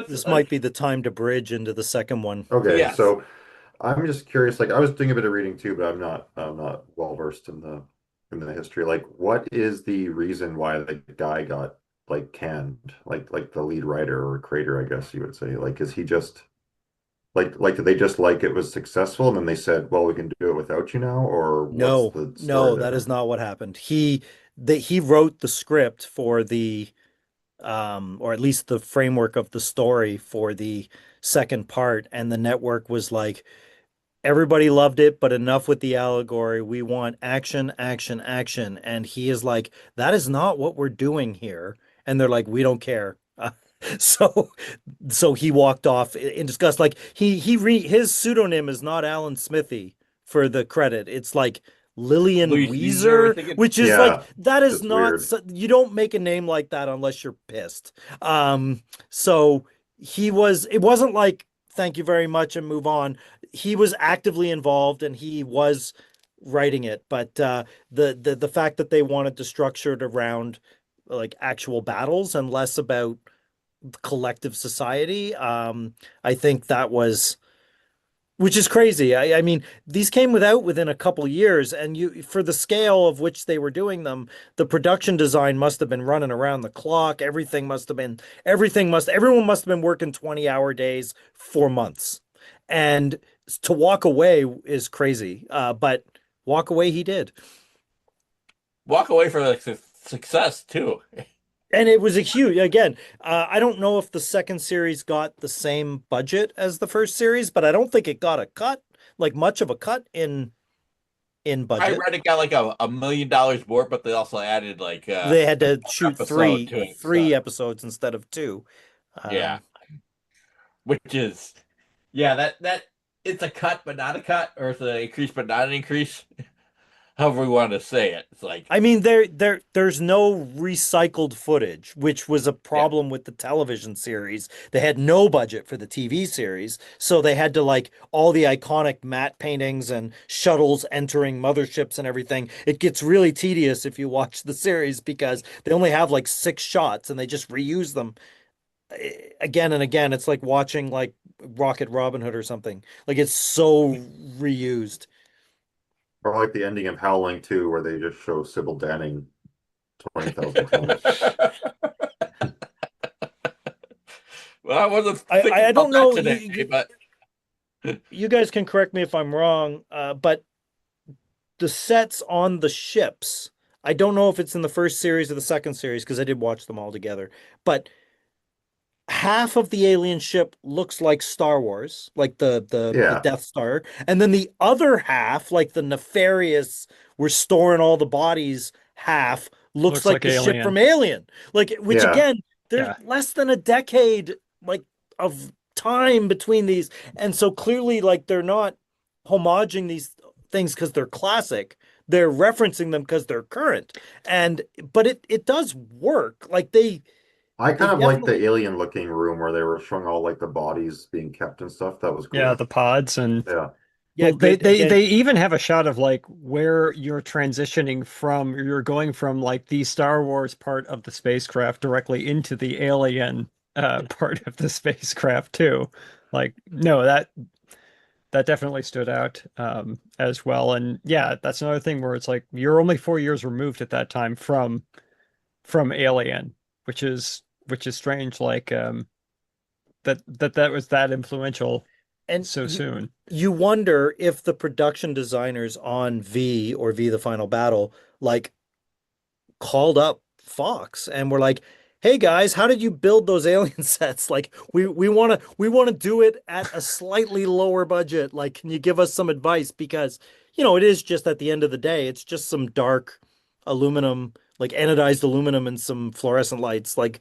This might be the time to bridge into the second one. Okay, Yes. so I'm just curious. Like, I was doing a bit of reading too, but I'm not well versed in the history. Like, what is the reason why the guy got like canned? Like the lead writer or creator, I guess you would say. Like, is he just like did they just like it was successful and then they said, well, we can do it without you now, or what's No, the story no, that there? is not what happened. He wrote the script for the or at least the framework of the story for the second part, and the network was like, everybody loved it, but enough with the allegory. We want action, action, action. And he is like, that is not what we're doing here. And they're like, we don't care. So so he walked off in disgust. Like his pseudonym is not Alan Smithy for the credit. It's like Lillian Louis Weezer, I Weezer, think which is like Yeah, that is it's not weird. you don't make a name like that unless you're pissed. So it wasn't like thank you very much and move on. He was actively involved and he was writing it, but the fact that they wanted to structure it around like actual battles and less about collective society. I think that was, which is crazy. I mean, these came within a couple years, and for the scale of which they were doing them, the production design must have been running around the clock. Everyone must have been working 20-hour days for months. And to walk away is crazy. But walk away he did. Walk away for like success too. And it was a huge, again, I don't know if the second series got the same budget as the first series, but I don't think it got a cut, like much of a cut in I budget. read it got like $1 million more, but they also added like They had to one shoot episode to it. three So episodes instead of two. yeah, Um, which is that it's a cut but not a cut, or it's an increase but not an increase. However we want to say it. It's like I mean, there's no recycled footage, which was a yeah. problem with the television series. They had no budget for the TV series, so they had to like all the iconic matte paintings and shuttles entering motherships and everything. It gets really tedious if you watch the series because they only have like 6 shots and they just reuse them again and again. It's like watching like Rocket Robin Hood or something. Like it's so reused. Or like the ending of Howling 2, where they just show Sybil Danning 20,000 times. Well, I wasn't thinking I about don't that know. today, but You guys can correct me if I'm wrong, but the sets on the ships, I don't know if it's in the first series or the second series because I did watch them all together, but half of the alien ship looks like Star Wars, like the Yeah, Death Star, and then the other half, like the nefarious, we're storing all the bodies half, looks Looks like like the ship Alien. from Alien. Like, which yeah. again, there's Yeah. less than a decade like of time between these, and so clearly, like they're not homaging these things because they're classic. They're referencing them because they're current, and but it does work. Like I they kind of like the definitely. alien looking room where they were showing all like the bodies being kept and stuff. That was Yeah, cool. the pods and Yeah. Yeah, well, good. Again, they even have a shot of like where you're transitioning from, you're going from like the Star Wars part of the spacecraft directly into the alien part of the spacecraft too. Like, no, that definitely stood out as well. And yeah, that's another thing where it's like you're only 4 years removed at that time from Alien, which is strange. Like that was that influential and so soon. you wonder if the production designers on V or V the Final Battle like called up Fox and were like, "Hey guys, how did you build those alien sets? Like we want to do it at a slightly lower budget. Like can you give us some advice because it is just at the end of the day, it's just some dark aluminum, like anodized aluminum and some fluorescent lights. Like,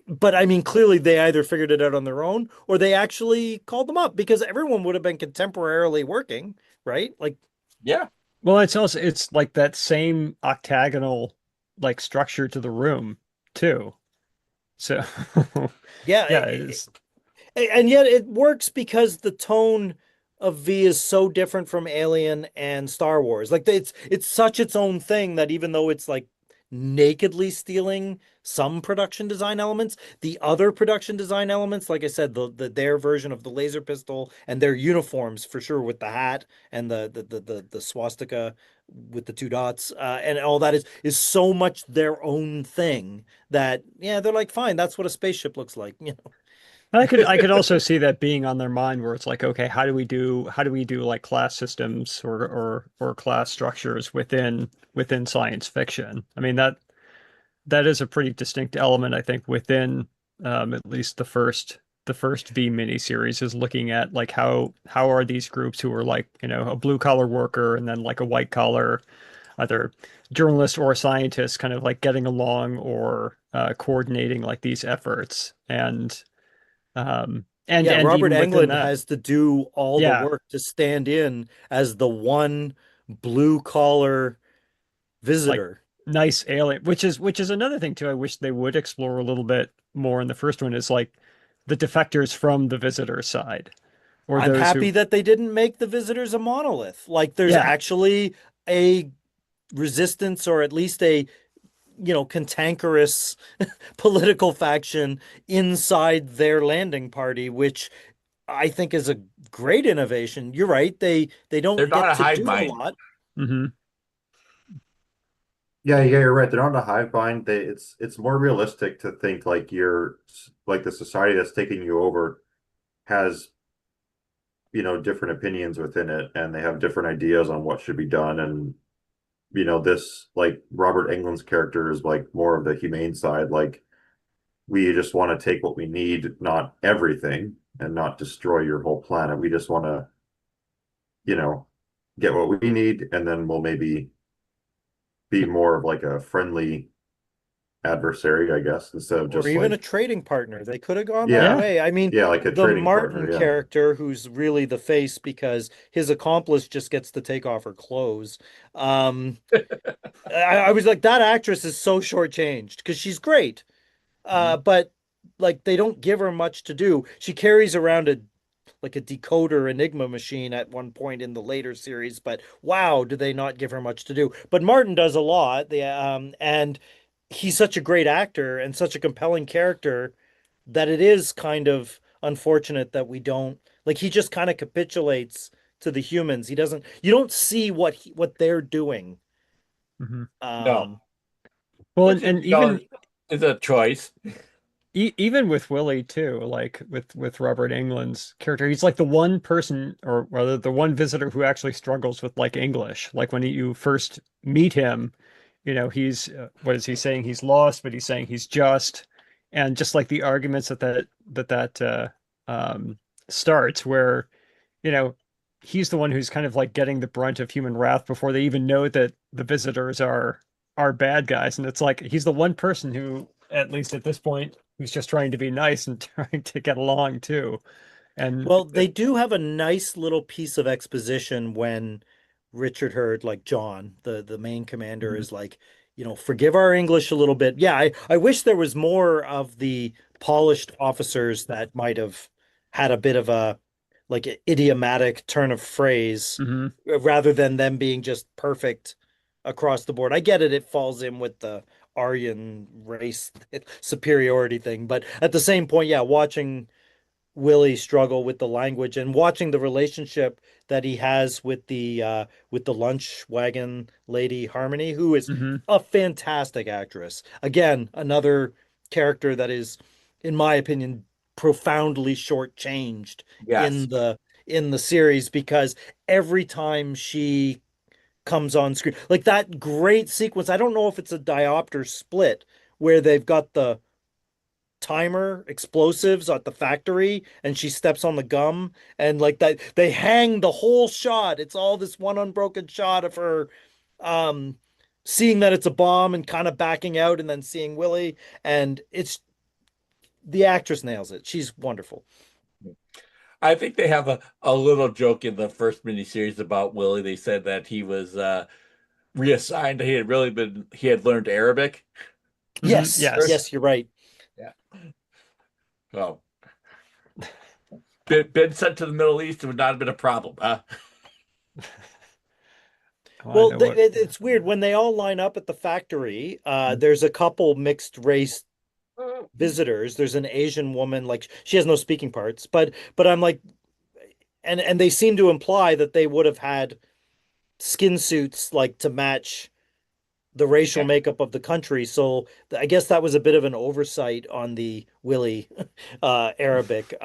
but I mean, clearly they either figured it out on their own or they actually called them up because everyone would have been contemporarily working, right? Like, Yeah. Well, it's like that same octagonal like structure to the room too. So yeah, yeah, it's and yet it works because the tone of V is so different from Alien and Star Wars. Like it's such its own thing that even though it's like nakedly stealing some production design elements, the other production design elements, like I said, their version of the laser pistol and their uniforms for sure with the hat and the swastika with the two dots and all that is so much their own thing that yeah, they're like, fine, that's what a spaceship looks like, you know. I could also see that being on their mind where it's like, okay, how do we do like class systems or class structures within science fiction? I mean that is a pretty distinct element, I think, within at least the first V miniseries is looking at like how are these groups who are like, a blue collar worker and then like a white collar either journalist or scientist kind of like getting along or coordinating like these efforts Yeah, and Robert even within Englund that, has to do all the yeah, work to stand in as the one blue collar like visitor. nice alien, which is another thing too. I wish they would explore a little bit more in the first one is like the defectors from the visitor side or I'm those happy who, that they didn't make the visitors a monolith. Like there's yeah, actually a resistance or at least a, cantankerous political faction inside their landing party, which I think is a great innovation. You're right. They They're don't not get a to hive do a mind. lot. hmm Yeah, you're right. They're not a hive mind. It's more realistic to think like you're like the society that's taking you over has, different opinions within it, and they have different ideas on what should be done. And, this like Robert Englund's character is like more of the humane side. Like we just want to take what we need, not everything, and not destroy your whole planet. We just want to, you know, get what we need, and then we'll maybe be more of like a friendly adversary, I guess, instead of Or just even a like, trading partner. They could have gone that yeah, yeah, way. I mean, yeah, like a the trading Martin partner. Yeah. character, who's really the face because his accomplice just gets to take off her clothes. Um, I was like, that actress is so shortchanged because she's great. Mhm. But like they don't give her much to do. She carries around a decoder enigma machine at one point in the later series, but wow, do they not give her much to do? But Martin does a lot. And he's such a great actor and such a compelling character that it is kind of unfortunate that we don't like he just kind of capitulates to the humans. He doesn't you don't see what they're doing. hmm No, Um well, which and even is a choice. even with Willie too, like with Robert Englund's character, he's like the one person, or rather the one visitor who actually struggles with like English. Like when you first meet him, he's what is he saying? He's lost, but he's saying he's just, and just like the arguments that starts, where you know he's the one who's kind of like getting the brunt of human wrath before they even know that the visitors are bad guys, and it's like he's the one person who, at least at this point, who's just trying to be nice and trying to get along too. And Well, they do have a nice little piece of exposition when Richard Hurd, like John, the main commander, Mhm. is like, forgive our English a little bit. Yeah, I wish there was more of the polished officers that might have had a bit of a like idiomatic turn of phrase Mhm. rather than them being just perfect across the board. I get it, it falls in with the Aryan race superiority thing, but at the same point, yeah, watching Willie struggle with the language and watching the relationship that he has with the lunch wagon lady Harmony, who is Mhm. a fantastic actress. Again, another character that is, in my opinion, profoundly shortchanged Yes. in the series because every time she comes on screen, like that great sequence, I don't know if it's a diopter split where they've got timer explosives at the factory and she steps on the gum and like that they hang the whole shot. It's all this one unbroken shot of her um seeing that it's a bomb and kind of backing out and then seeing Willie, and it's the actress nails it. She's wonderful. I think they have a little joke in the first miniseries about Willie. They said that he was reassigned. He had learned Arabic. Yes, Yes. yes, you're right. Yeah. Oh, been sent to the Middle East, it would not have been a problem, huh? Well, it's weird when they all line up at the factory. There's a couple mixed race visitors. There's an Asian woman, like she has no speaking parts, but I'm like, and they seem to imply that they would have had skin suits like to match the racial makeup of the country. So I guess that was a bit of an oversight on the Willie Arabic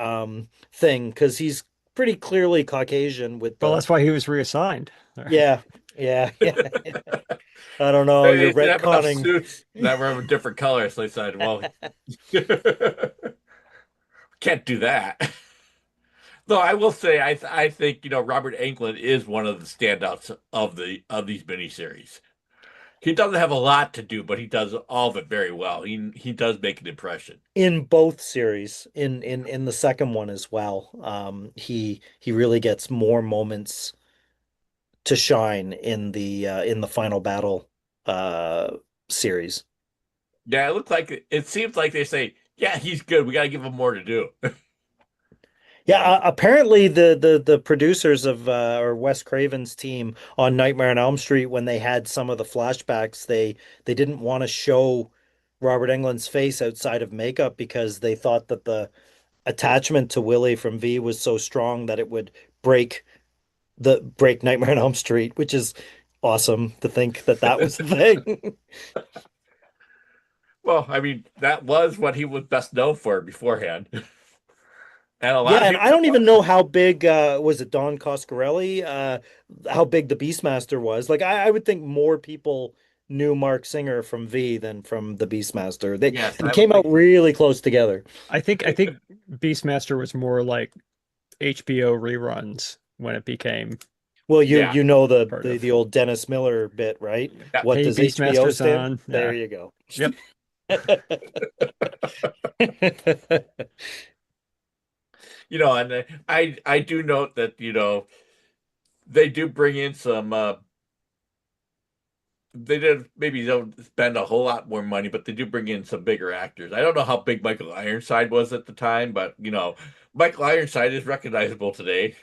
thing, because he's pretty clearly Caucasian with Well, the that's why he was reassigned. yeah. I don't know. They You're didn't have enough retconning. suits that were of a different color, so they said, well, can't do that. Though I will say, I think Robert Englund is one of the standouts of these miniseries. He doesn't have a lot to do, but he does all of it very well. He does make an impression In both series, in the second one as well. He really gets more moments to shine in the final battle series. Yeah, it seems like they say, yeah, he's good. We got to give him more to do. Yeah, apparently the producers of or Wes Craven's team on Nightmare on Elm Street, when they had some of the flashbacks, they didn't want to show Robert Englund's face outside of makeup because they thought that the attachment to Willie from V was so strong that it would break Nightmare on Elm Street, which is awesome to think that was the thing. Well, I mean, that was what he was best known for beforehand. And a lot Yeah, of and people I don't even know how big was it Don Coscarelli, how big the Beastmaster was. Like I would think more people knew Mark Singer from V than from the Beastmaster. Yes, They came out really close together. I think Beastmaster was more like HBO reruns when it became. Well, Yeah. you know Part of. the old Dennis Miller bit, right? Yeah. What Hey, does HBO Beastmaster's stand? on. There Yeah. you go. Yep. And I do note that they do bring in some. They don't spend a whole lot more money, but they do bring in some bigger actors. I don't know how big Michael Ironside was at the time, but Michael Ironside is recognizable today.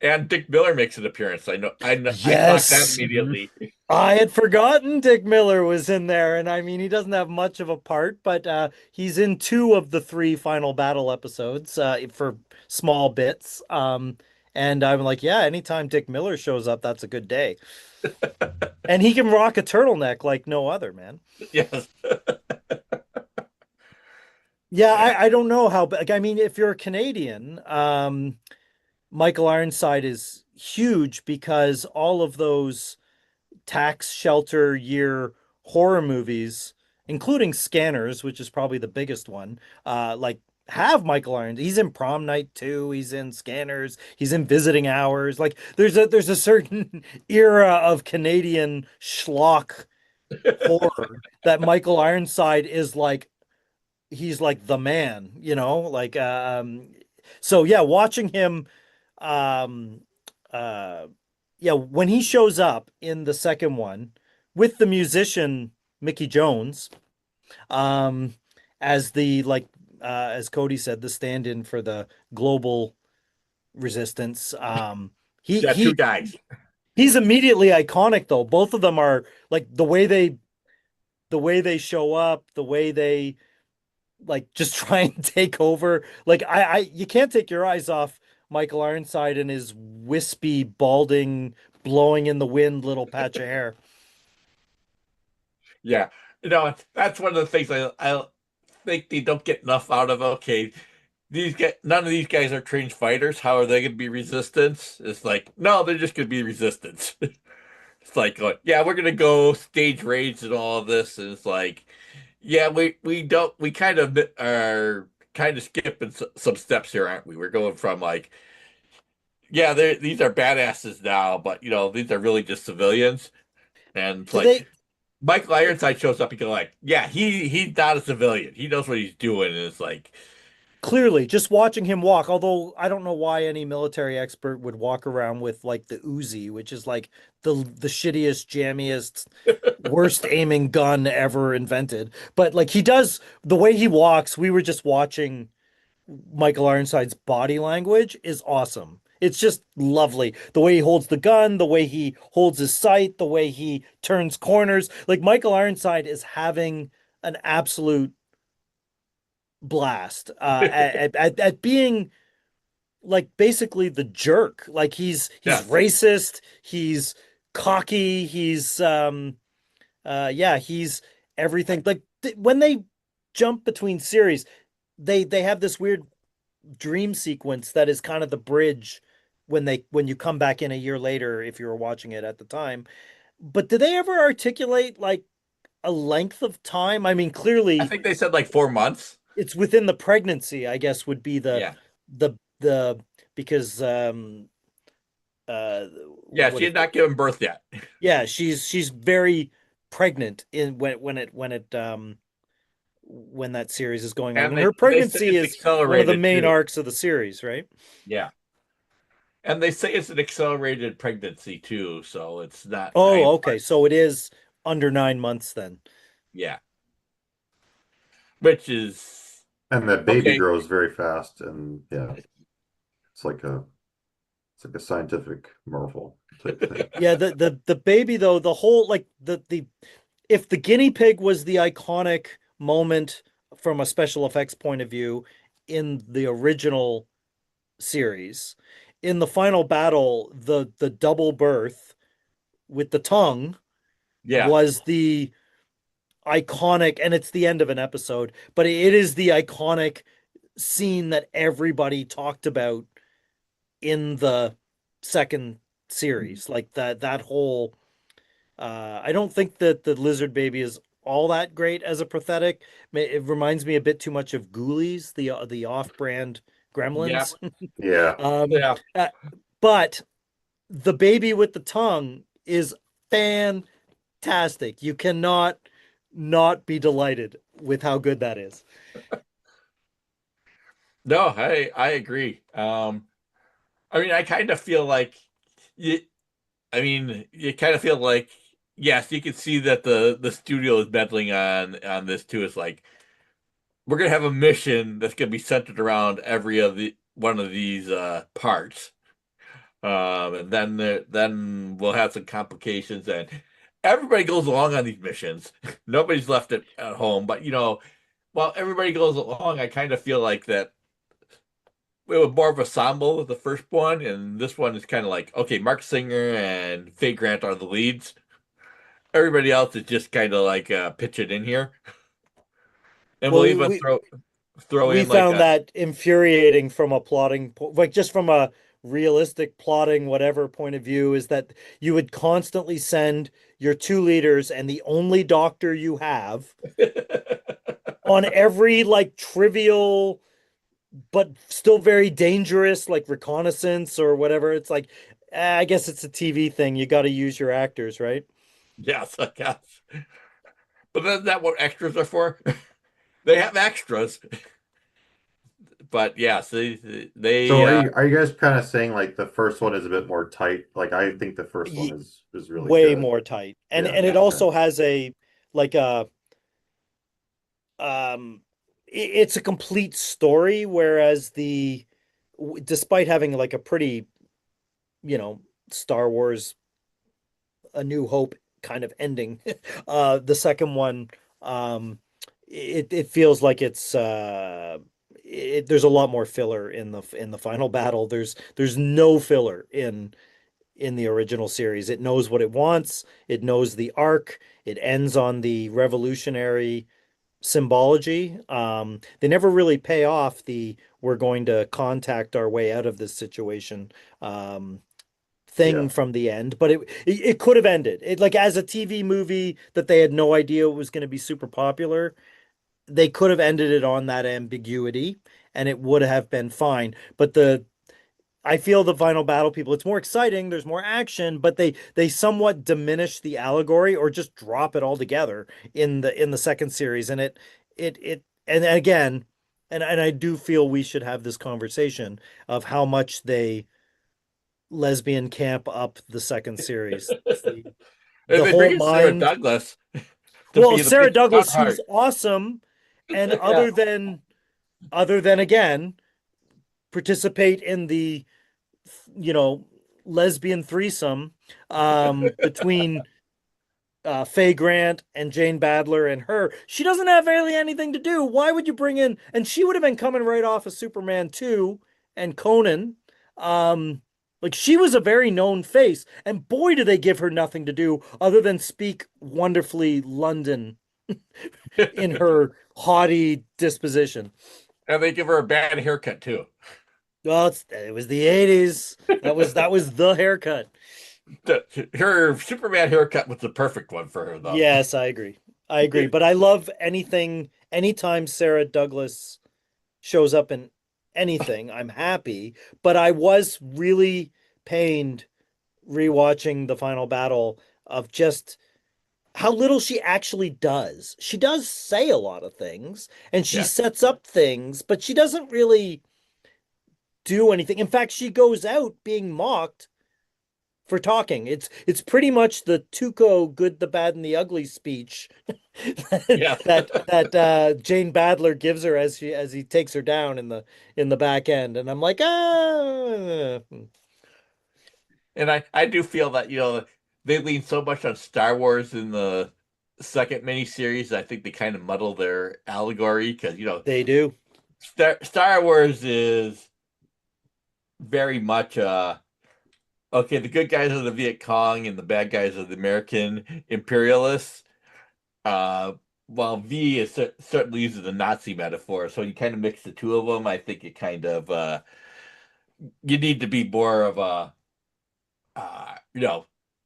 And Dick Miller makes an appearance. I clocked that Yes. immediately. I had forgotten Dick Miller was in there, and I mean he doesn't have much of a part, but he's in 2 of the 3 final battle episodes for small bits. And I'm like, yeah, anytime Dick Miller shows up, that's a good day. And he can rock a turtleneck like no other, man. Yes. Yeah, I don't know how, but I mean, if you're a Canadian, Michael Ironside is huge because all of those tax shelter year horror movies, including Scanners, which is probably the biggest one, like have Michael Irons. He's in Prom Night 2, he's in Scanners, he's in Visiting Hours. Like there's a certain era of Canadian schlock horror that Michael Ironside is like he's like the man, like so yeah, watching him um yeah, when he shows up in the second one with the musician Mickey Jones, um, as the as Cody said, the stand-in for the global resistance. He Yeah, 2 guys. he's immediately iconic though. Both of them are like the way they show up, the way they like just try and take over. Like you can't take your eyes off Michael Ironside and his wispy, balding, blowing in the wind little patch of hair. Yeah. That's one of the things I think they don't get enough out of. Okay, none of these guys are trained fighters. How are they going to be resistance? It's like, no, they're just going to be resistance. It's like, yeah, we're going to go stage raids and all of this. And it's like, Yeah, we don't we kind of are kind of skipping some steps here, aren't we? We're going from like, yeah, these are badasses now, but these are really just civilians. And it's Do like they Michael Ironside shows up, you go like, yeah, he's not a civilian. He knows what he's doing, and it's like, clearly just watching him walk, although I don't know why any military expert would walk around with like the Uzi, which is like the shittiest, jammiest, worst aiming gun ever invented. But like he does the way he walks, we were just watching Michael Ironside's body language is awesome. It's just lovely. The way he holds the gun, the way he holds his sight, the way he turns corners. Like Michael Ironside is having an absolute blast at being like basically the jerk. Like he's yes, racist, he's cocky, he's everything. Like when they jump between series, they have this weird dream sequence that is kind of the bridge when you come back in a year later if you were watching it at the time. But did they ever articulate like a length of time? I mean, I clearly think they said like 4 months. it's within the pregnancy, I guess would be Yeah, the because uh yeah, what she is had not given birth yet. yeah, she's very pregnant in when that series is going on. And And her they say pregnancy it's is one of the accelerated main too. arcs of the series, right? Yeah. And they say it's an accelerated pregnancy too, so it's not Oh, nine okay. months. So it is under 9 months then. Yeah. Which is And that baby okay. grows very fast, and yeah, it's like a scientific marvel type thing. Yeah, the baby though, the whole like the if the guinea pig was the iconic moment from a special effects point of view in the original series, in the final battle, the double birth with the tongue Yeah. was the iconic, and it's the end of an episode, but it is the iconic scene that everybody talked about in the second series. Like that whole I don't think that the lizard baby is all that great as a prosthetic. It reminds me a bit too much of Ghoulies, the off-brand Yeah. Gremlins. Yeah. um, Yeah. uh, but the baby with the tongue is fantastic. You cannot not be delighted with how good that is. No, I agree. I mean, I kind of feel like you I mean, you kind of feel like yes, you can see that the studio is meddling on this too. It's like we're gonna have a mission that's gonna be centered around every of the one of these parts. And then we'll have some complications, and everybody goes along on these missions. Nobody's left at home, but while everybody goes along, I kind of feel like that it was more of a ensemble with the first one, and this one is kind of like, okay, Mark Singer and Faye Grant are the leads. Everybody else is just kind of like pitch it in here, and we'll Well, even throw we in like found a that infuriating from a plotting, like just from a realistic plotting, whatever point of view, is that you would constantly send your two leaders and the only doctor you have on every like trivial but still very dangerous, like reconnaissance or whatever. It's like, I guess it's a TV thing. You got to use your actors, right? yes, I guess. But isn't that what extras are for? They have extras, but yes, So they are you guys kind of saying like the first one is a bit more tight? Like I think the first one Y is really Way good. more tight, Yeah. and it yeah, Okay. also has a like a it's a complete story, whereas despite having like a pretty, you know, Star Wars A New Hope kind of ending, the second one, um, it feels like there's a lot more filler in the final battle. There's no filler in the original series. It knows what it wants. It knows the arc. It ends on the revolutionary symbology. They never really pay off the we're going to contact our way out of this situation. Um, thing Yeah. from the end, but it could have ended. It like as a TV movie that they had no idea it was going to be super popular. They could have ended it on that ambiguity and it would have been fine. But I feel the final battle people, it's more exciting, there's more action, but they somewhat diminish the allegory or just drop it altogether in the second series. And it and again, and I do feel we should have this conversation of how much they lesbian camp up the second series. And The they bring whole in Sarah mind. Douglas to Well, be the Sarah big Douglas, who's heart. awesome, and Yeah. other than again, participate in the you know lesbian threesome between Faye Grant and Jane Badler and her. She doesn't have really anything to do. Why would you bring in? And she would have been coming right off of Superman 2 and Conan. Um, like she was a very known face, and boy, do they give her nothing to do other than speak wonderfully London in her haughty disposition. And they give her a bad haircut too. Well, it was the 80s. That was the haircut. Her Superman haircut was the perfect one for her, though. Yes, I agree. I agree. But I love anytime Sarah Douglas shows up in anything, I'm happy. But I was really pained rewatching the final battle of just how little she actually does. She does say a lot of things and she Yeah. sets up things, but she doesn't really do anything. In fact, she goes out being mocked for talking. It's pretty much the Tuco good, the bad, and the ugly speech Yeah. that Jane Badler gives her as he takes her down in the back end, and I'm like, ah. And I do feel that, they lean so much on Star Wars in the second miniseries. I think they kind of muddle their allegory because, They do. Star Wars is very much okay, the good guys are the Viet Cong and the bad guys are the American imperialists. Uh, while V is certainly uses the Nazi metaphor, so you kind of mix the two of them. I think it kind of you need to be more of a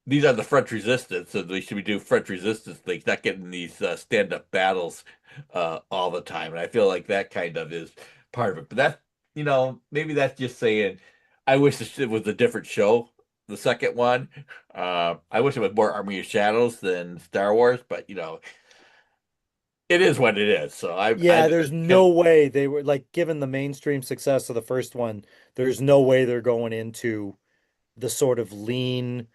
these are the French resistance, so we should be doing French resistance things, not getting these stand-up battles all the time. And I feel like that kind of is part of it. But that's maybe that's just saying I wish it was a different show, the second one. I wish it was more Army of Shadows than Star Wars, but it is what it is. So Yeah, there's no way they were like given the mainstream success of the first one, there's no way they're going into the sort of lean,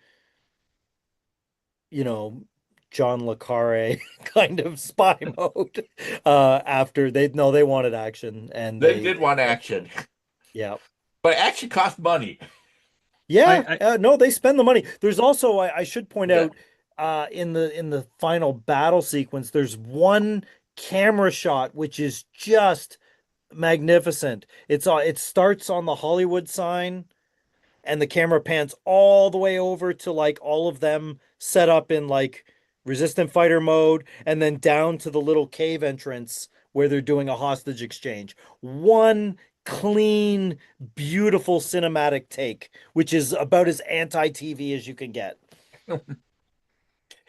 John Le Carre kind of spy mode. After they wanted action and they did want action, yeah. but action costs money. Yeah, no, they spend the money. There's also I should point Yeah. out in the final battle sequence, there's one camera shot which is just magnificent. It starts on the Hollywood sign and the camera pans all the way over to like all of them set up in like resistant fighter mode and then down to the little cave entrance where they're doing a hostage exchange. One clean, beautiful cinematic take, which is about as anti-TV as you can get.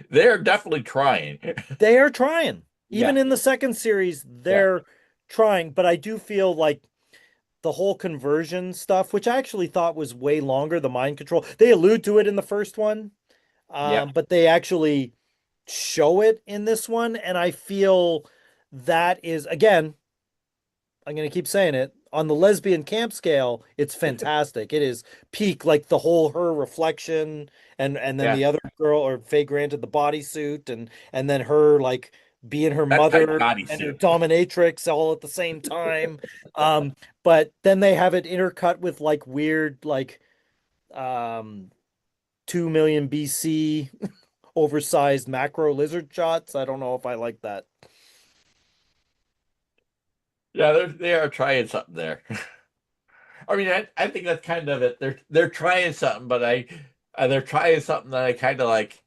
They're definitely trying. They are trying. Even Yeah. in the second series, they're trying, but I do feel like the whole conversion stuff, which I actually thought was way longer, the mind control. They allude to it in the first one, but they actually show it in this one. And I feel that is, again, I'm going to keep saying it, on the lesbian camp scale, it's fantastic. It is peak, like the whole her reflection and then the other girl or Faye granted the bodysuit and then her like being her That mother tight and her bodysuit. dominatrix all at the same time. But then they have it intercut with like weird like 2 million BC oversized macro lizard shots. I don't know if I like that. Yeah, they are trying something there. I mean, I think that's kind of it. They're trying something, but they're trying something that I kind of like.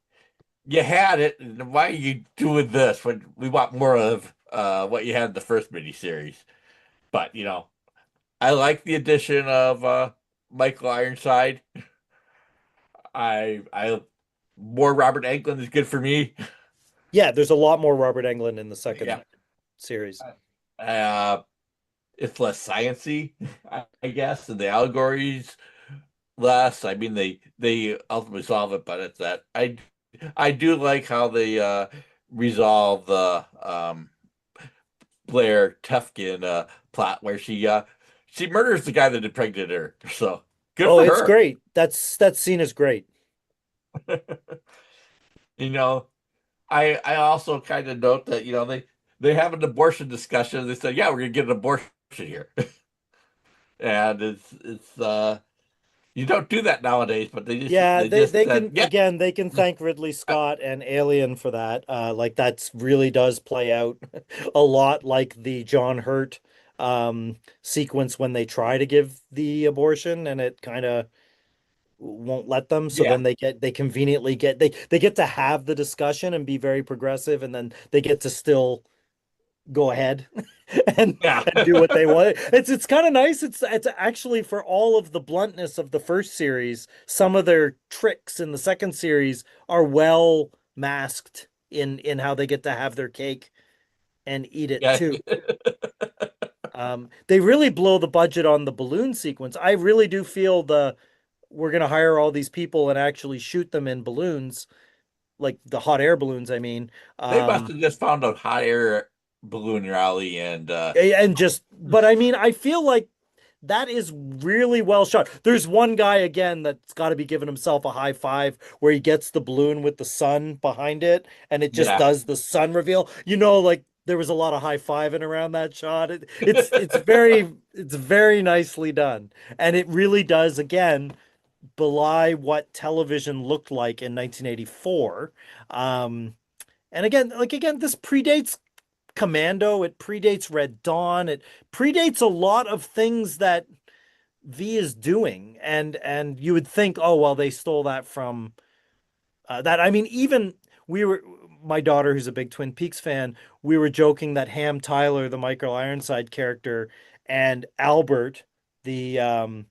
You had it, and why are you doing this when we want more of what you had in the first miniseries? But I like the addition of Michael Ironside. I more Robert Englund is good for me. Yeah, there's a lot more Robert Englund in the second Yeah. series. It's less sciency, I guess, and the allegories less. I mean, they ultimately solve it, but it's that I do like how they resolve the Blair Tefkin plot where she murders the guy that impregnated her. So good Oh, for it's her. great. That scene is great. You know, I also kind of note that they have an abortion discussion. They said, yeah, we're gonna get an abortion here, and it's you don't do that nowadays, but Yeah, they just they said, can yeah, again they can thank Ridley Scott and Alien for that. Like that's really does play out a lot like the John Hurt sequence when they try to give the abortion and it kind of won't let them. So yeah, then they conveniently they get to have the discussion and be very progressive, and then they get to still go ahead and yeah, do what they want. It's kind of nice. It's actually for all of the bluntness of the first series, some of their tricks in the second series are well masked in how they get to have their cake and eat it yeah. too. They really blow the budget on the balloon sequence. I really do feel we're gonna hire all these people and actually shoot them in balloons, like the hot air balloons, I mean. They must have just found a hot air balloon rally, and And just but I mean I feel like that is really well shot. There's one guy again that's got to be giving himself a high five where he gets the balloon with the sun behind it and it just yeah, does the sun reveal. Like there was a lot of high fiving around that shot. It's very nicely done. And it really does again belie what television looked like in 1984. And again, this predates Commando, it predates Red Dawn, it predates a lot of things that V is doing, and you would think, oh well, they stole that from that. I mean, even we were my daughter, who's a big Twin Peaks fan, we were joking that Ham Tyler, the Michael Ironside character, and Albert, the um,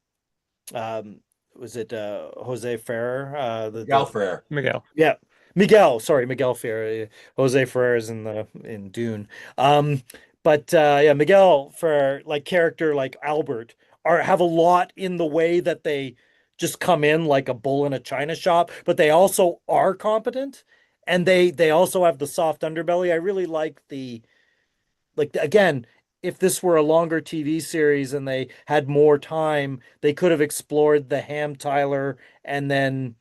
was it Jose Ferrer, Miguel Ferrer. Miguel. yeah, Miguel. Sorry, Miguel Ferrer. Jose Ferrer is in Dune. Um, but yeah, Miguel for like character like Albert have a lot in the way that they just come in like a bull in a china shop, but they also are competent, and they also have the soft underbelly. I really like again. If this were a longer TV series and they had more time, they could have explored the Ham Tyler and then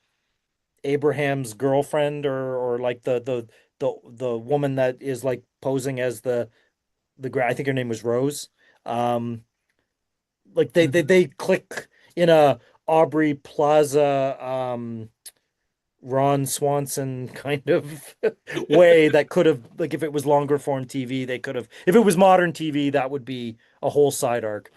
Abraham's girlfriend or like the woman that is like posing as I think her name was Rose. Um like they click in a Aubrey Plaza Ron Swanson kind of way that could have like if it was longer form TV, they could have if it was modern TV, that would be a whole side arc.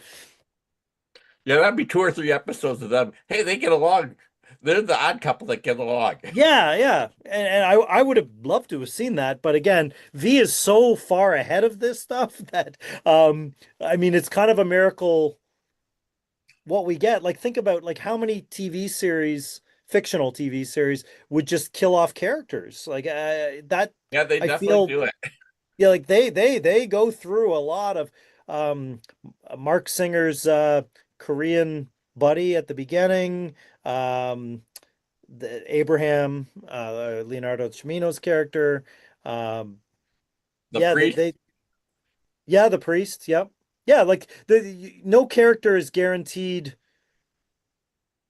Yeah, that'd be 2 or 3 episodes of them. Hey, they get along. They're the odd couple that get along. Yeah, yeah. And I would have loved to have seen that, but again, V is so far ahead of this stuff that I mean it's kind of a miracle what we get. Like think about like how many TV series, fictional TV series would just kill off characters. Like that Yeah, they I definitely feel do it. yeah, like they go through a lot of um Mark Singer's Korean buddy at the beginning. Um Abraham, Leonardo Cimino's character. Um, The yeah, priest. yeah, the priest. Yep. Yeah, like no character is guaranteed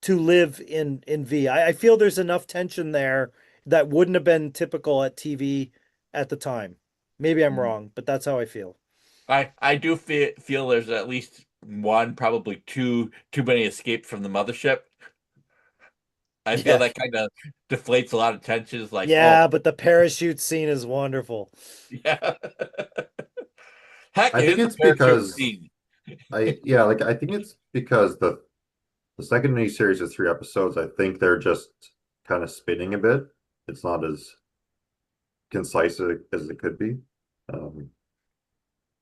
to live in V. I feel there's enough tension there that wouldn't have been typical at TV at the time. Maybe I'm wrong, but that's how I feel. I do feel there's at least one, probably two, too many escaped from the mothership. I feel Yeah. that kind of deflates a lot of tensions. Like, oh, Yeah, but the parachute scene is wonderful. yeah. Heck, I it think is a it's parachute because scene. I think it's because the second mini series is 3 episodes. I think they're just kind of spinning a bit. It's not as concise as it could be. Um,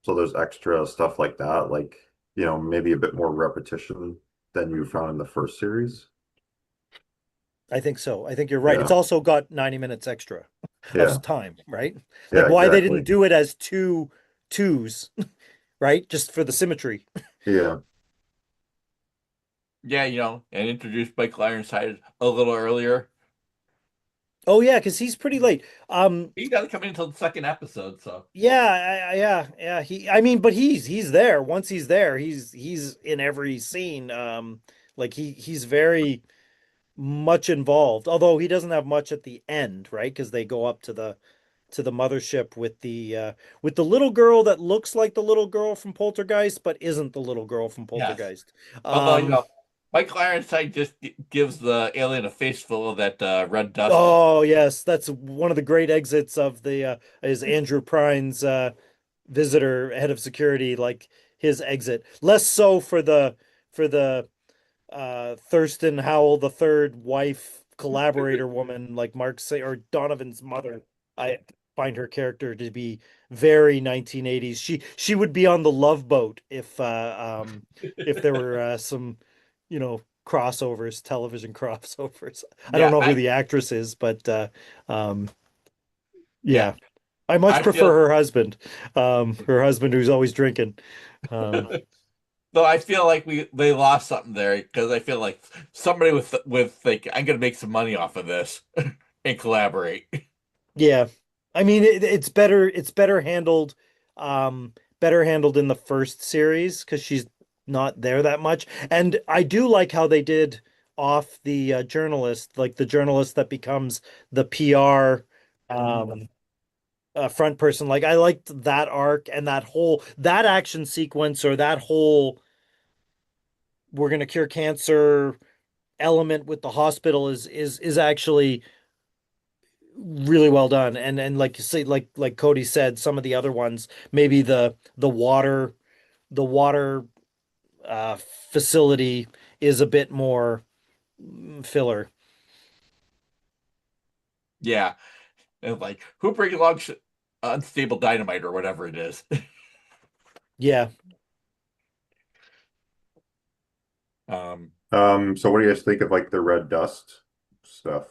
so there's extra stuff like that, like maybe a bit more repetition than you found in the first series. I think so. I think you're right. It's Yeah. also got 90 minutes extra Yeah. of time, right? Yeah, Like why they didn't exactly. do it as two twos, right? Just for the symmetry. Yeah. Yeah, and introduced Michael Ironside a little earlier. Oh yeah, because he's pretty late. He doesn't come in until the second episode, so Yeah. I mean, but he's there. Once he's there, he's in every scene. Like he's very much involved, although he doesn't have much at the end, right? Because they go up to the mothership with the little girl that looks like the little girl from Poltergeist, but isn't the little girl from yes. Poltergeist. Although, Um, Michael Ironside just gives the alien a face full of that red dust. oh yes, that's one of the great exits of the is Andrew Prine's visitor, head of security, like his exit. Less so for the Thurston Howell the third wife collaborator woman like Mark say or Donovan's mother. I find her character to be very 1980s. She would be on the Love Boat if there were some crossovers, television crossovers. I don't Yeah, know who the actress is, but um yeah, yeah. I much I prefer feel her husband who's always drinking. Um though I feel like they lost something there because I feel like somebody with like I'm gonna make some money off of this and collaborate. Yeah. I mean it's better handled better handled in the first series because she's not there that much. And I do like how they did off the journalist, like the journalist that becomes the PR front person. Like I liked that arc and that action sequence or that whole we're gonna cure cancer element with the hospital is actually really well done. And like you say, like Cody said, some of the other ones, maybe the water uh facility is a bit more filler. Yeah, and like who brings along unstable dynamite or whatever it is. Yeah. um, So what do you guys think of like the red dust stuff?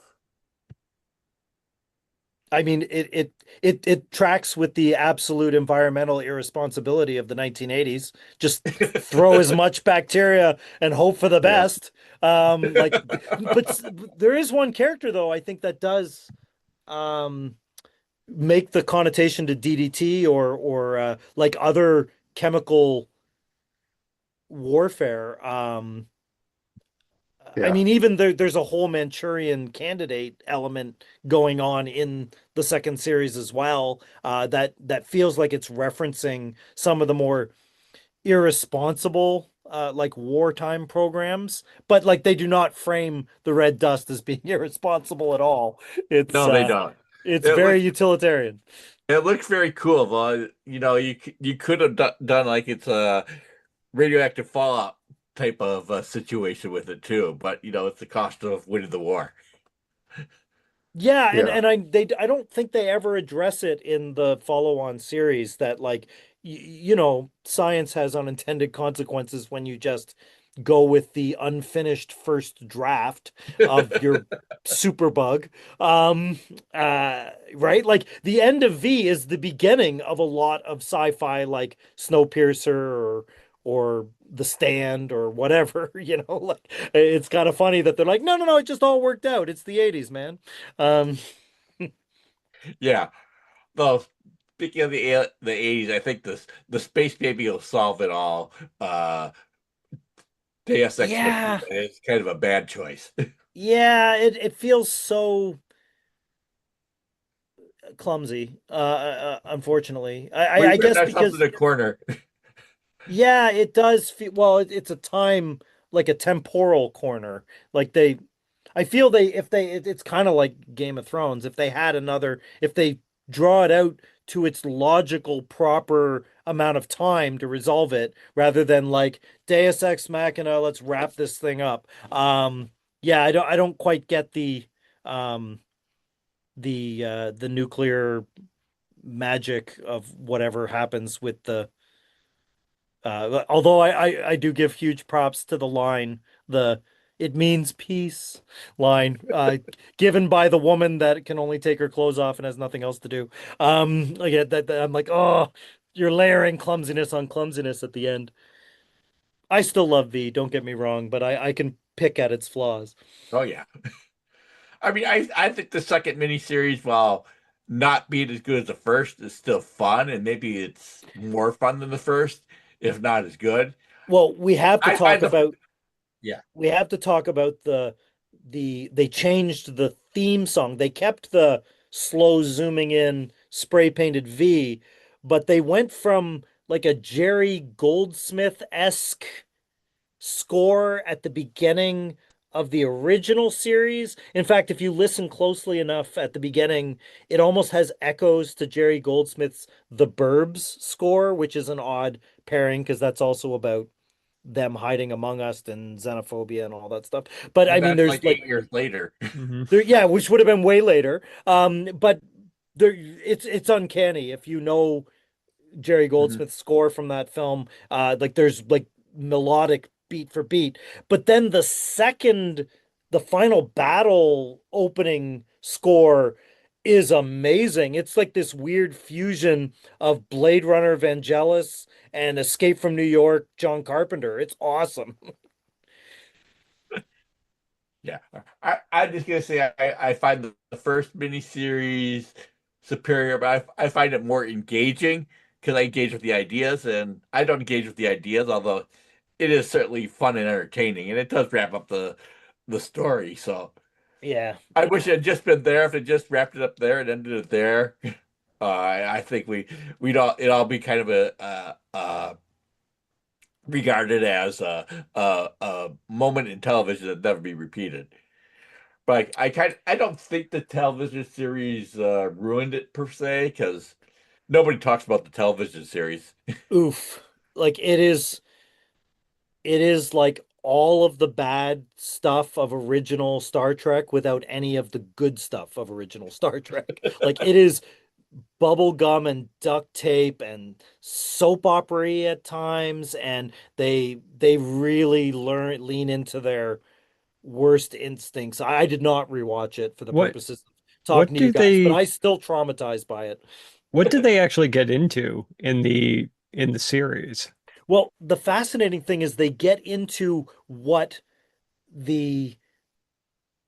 I mean it tracks with the absolute environmental irresponsibility of the 1980s. Just throw as much bacteria and hope for the Yeah. best. Like but there is one character though I think that does um make the connotation to DDT or like other chemical warfare. I Yeah. mean, even there's a whole Manchurian candidate element going on in the second series as well. That feels like it's referencing some of the more irresponsible like wartime programs, but like they do not frame the red dust as being irresponsible at all. It's no, they don't. it's It very looks utilitarian. it looks very cool. Though. You could have done like it's a radioactive fallout type of situation with it too, but it's the cost of winning the war. Yeah, and Yeah. I don't think they ever address it in the follow-on series that like science has unintended consequences when you just go with the unfinished first draft of your superbug. Right? Like the end of V is the beginning of a lot of sci-fi like Snowpiercer or The Stand or whatever, like it's kind of funny that they're like, no, it just all worked out. It's the 80s, man. Um, Yeah. Well, speaking of the 80s, I think the space baby will solve it all. Deus Ex Machina yeah, is kind of a bad choice. yeah, it feels so clumsy, unfortunately. Well, you I could have guess done something because in the corner. yeah, it does feel well, it's a time like a temporal corner. Like I feel it's kind of like Game of Thrones. If they draw it out to its logical, proper amount of time to resolve it, rather than like Deus Ex Machina, let's wrap this thing up. Yeah, I don't quite get um, the nuclear magic of whatever happens with the. Although I do give huge props to the line the It means peace line, given by the woman that can only take her clothes off and has nothing else to do. Like I'm like, oh, you're layering clumsiness on clumsiness at the end. I still love V, don't get me wrong, but I can pick at its flaws. Oh yeah. I mean, I think the second miniseries, while not being as good as the first, is still fun, and maybe it's more fun than the first, if not as good. Well, we have to I talk find the about Yeah. we have to talk about the they changed the theme song. They kept the slow zooming in spray painted V, but they went from like a Jerry Goldsmith-esque score at the beginning of the original series. In fact, if you listen closely enough at the beginning, it almost has echoes to Jerry Goldsmith's The Burbs score, which is an odd pairing because that's also about them hiding among us and xenophobia and all that stuff. But I But mean, that's there's like like 8 years later. Hmm. there, yeah, which would have been way later. But there, it's uncanny if you know Jerry Mhm. Goldsmith's score from that film. Like there's like melodic beat for beat. But then the final battle opening score is amazing. It's like this weird fusion of Blade Runner Vangelis and Escape from New York, John Carpenter. It's awesome. Yeah. I'm just gonna say I find the first miniseries superior, but I find it more engaging because I engage with the ideas, and I don't engage with the ideas, although it is certainly fun and entertaining, and it does wrap up the story. So Yeah. I wish it had just been there. If it just wrapped it up there and ended it there, I think we'd all it all be kind of regarded as a moment in television that never be repeated. But I don't think the television series ruined it per se because nobody talks about the television series. Oof. Like it is like all of the bad stuff of original Star Trek without any of the good stuff of original Star Trek. Like it is bubblegum and duct tape and soap opera at times, and they really lean into their worst instincts. I did not rewatch it for the What purposes of what talking to you do guys, but they I still traumatized by it. what do they actually get into in the series? Well, the fascinating thing is they get into what the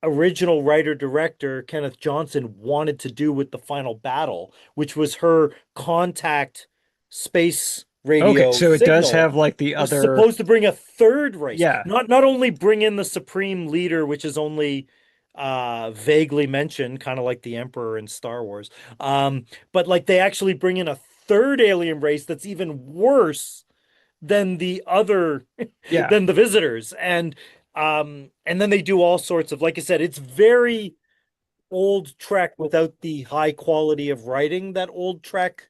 original writer director Kenneth Johnson wanted to do with the final battle, which was her contact space Okay, radio so it does signal. have like the It was other, supposed to bring a third race, yeah. not only bring in the supreme leader, which is only vaguely mentioned, kind of like the Emperor in Star Wars. But like they actually bring in a third alien race that's even worse than the other Yeah. than the visitors. And then they do all sorts of, like I said, it's very old Trek without the high quality of writing that old Trek,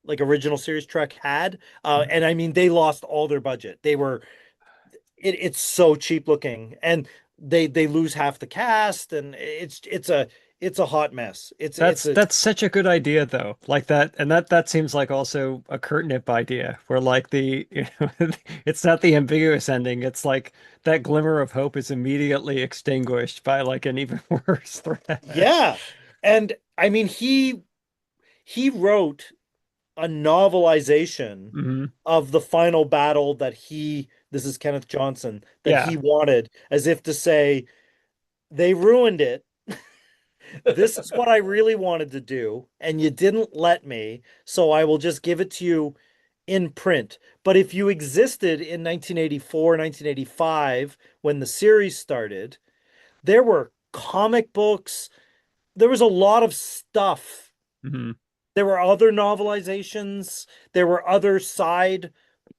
like original series Trek had. And I mean they lost all their budget. It's so cheap looking, and they lose half the cast, and it's a hot mess. It's a That's such a good idea though. Like that, and that seems like also a Curtnip idea where like it's not the ambiguous ending. It's like that glimmer of hope is immediately extinguished by like an even worse threat. Yeah. And I mean he wrote a novelization Hmm. of the final battle that this is Kenneth Johnson, that Yeah. he wanted, as if to say, they ruined it. This is what I really wanted to do, and you didn't let me, so I will just give it to you in print. But if you existed in 1984, 1985, when the series started, there were comic books, there was a lot of stuff. Hmm. There were other novelizations. There were other side.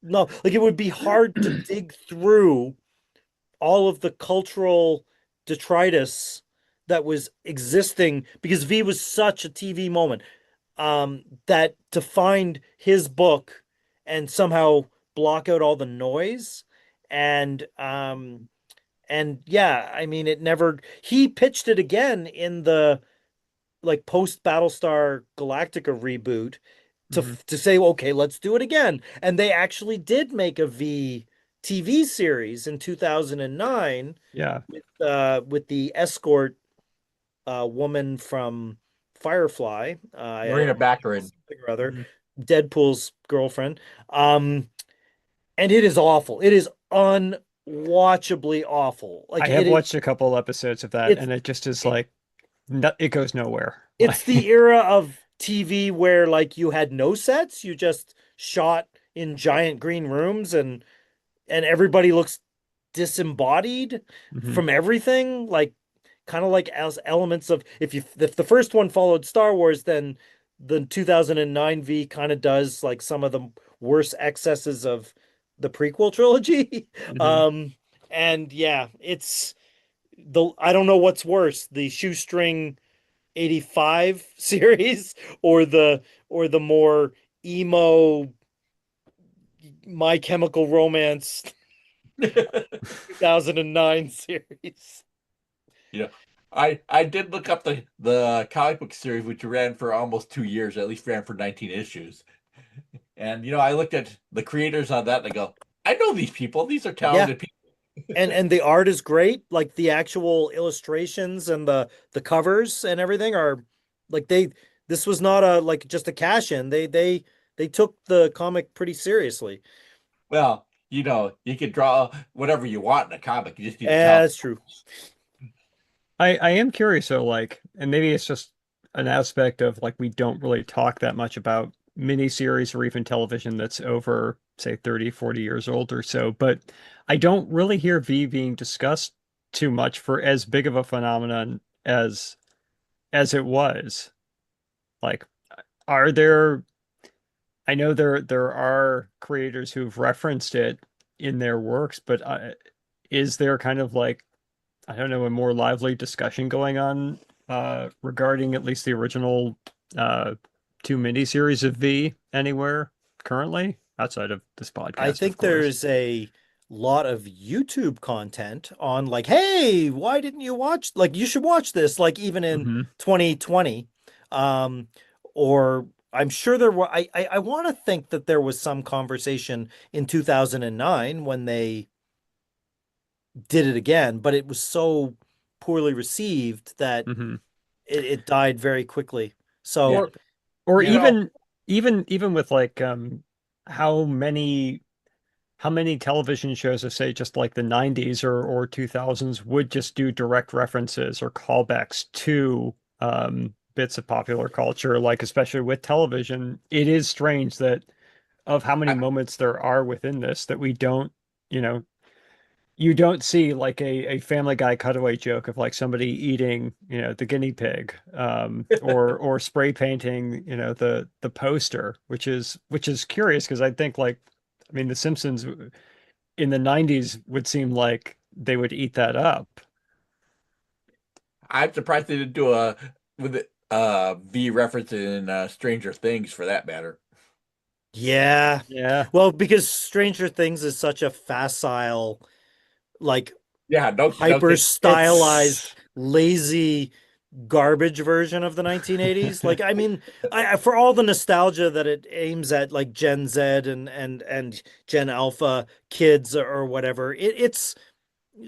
No, like it would be hard to dig through all of the cultural detritus that was existing because V was such a TV moment. That to find his book and somehow block out all the noise and yeah, I mean it never he pitched it again in the like post Battlestar Galactica reboot Hmm. to say, okay, let's do it again. And they actually did make a V TV series in 2009 Yeah. with the escort woman from Firefly, Marina Baccarin. something or other, Mhm. Deadpool's girlfriend. And it is awful. It is unwatchably awful. I Like have watched a couple episodes of that, it's and it just is like it goes nowhere. it's the era of TV where like you had no sets, you just shot in giant green rooms and everybody looks disembodied Mhm. from everything, like kind of like as elements of if the first one followed Star Wars, then the 2009 V kind of does like some of the worst excesses of the prequel trilogy. Mhm. um and yeah, it's the I don't know what's worse, the shoestring 85 series or the more emo My Chemical Romance 2009 series. You know, I did look up the comic book series, which ran for almost 2 years, at least ran for 19 issues. And I looked at the creators on that and I go, I know these people. These are Yeah, talented people. and the art is great. Like the actual illustrations and the covers and everything are like this was not a like just a cash in. They took the comic pretty seriously. Well, you can draw whatever you want in a comic. You just need to tell. That's true. I am curious though, like, and maybe it's just an aspect of like we don't really talk that much about miniseries or even television that's over, say, 30, 40 years old or so, but I don't really hear V being discussed too much for as big of a phenomenon as it was. Like, are there I know there are creators who've referenced it in their works, but is there kind of like, I don't know, a more lively discussion going on regarding at least the original uh, two miniseries of V anywhere currently outside of this I podcast, of think course? there's a lot of YouTube content on like, hey, why didn't you watch? Like, you should watch this. Like, even in Hmm. 2020, um, or I'm sure there were. I want to think that there was some conversation in 2009 when they did it again, but it was so poorly received that Hmm. it died very quickly. Yeah. So Or You know, even with like how many how many television shows of say just like the 90s or 2000s would just do direct references or callbacks to bits of popular culture, like especially with television. It is strange that of how many I, moments there are within this that we don't, you know, you don't see like a Family Guy cutaway joke of like somebody eating, the guinea pig, or spray painting, the poster, which is curious because I think like, I mean, The Simpsons in the 90s would seem like they would eat that up. I'm surprised they didn't do a with it, V reference in Stranger Things for that matter. yeah, Yeah. well, because Stranger Things is such a facile, like Yeah, no hyper kidding. stylized, lazy garbage version of the 1980s. Like, I mean, for all the nostalgia that it aims at, like Gen Z and Gen Alpha kids or whatever, it's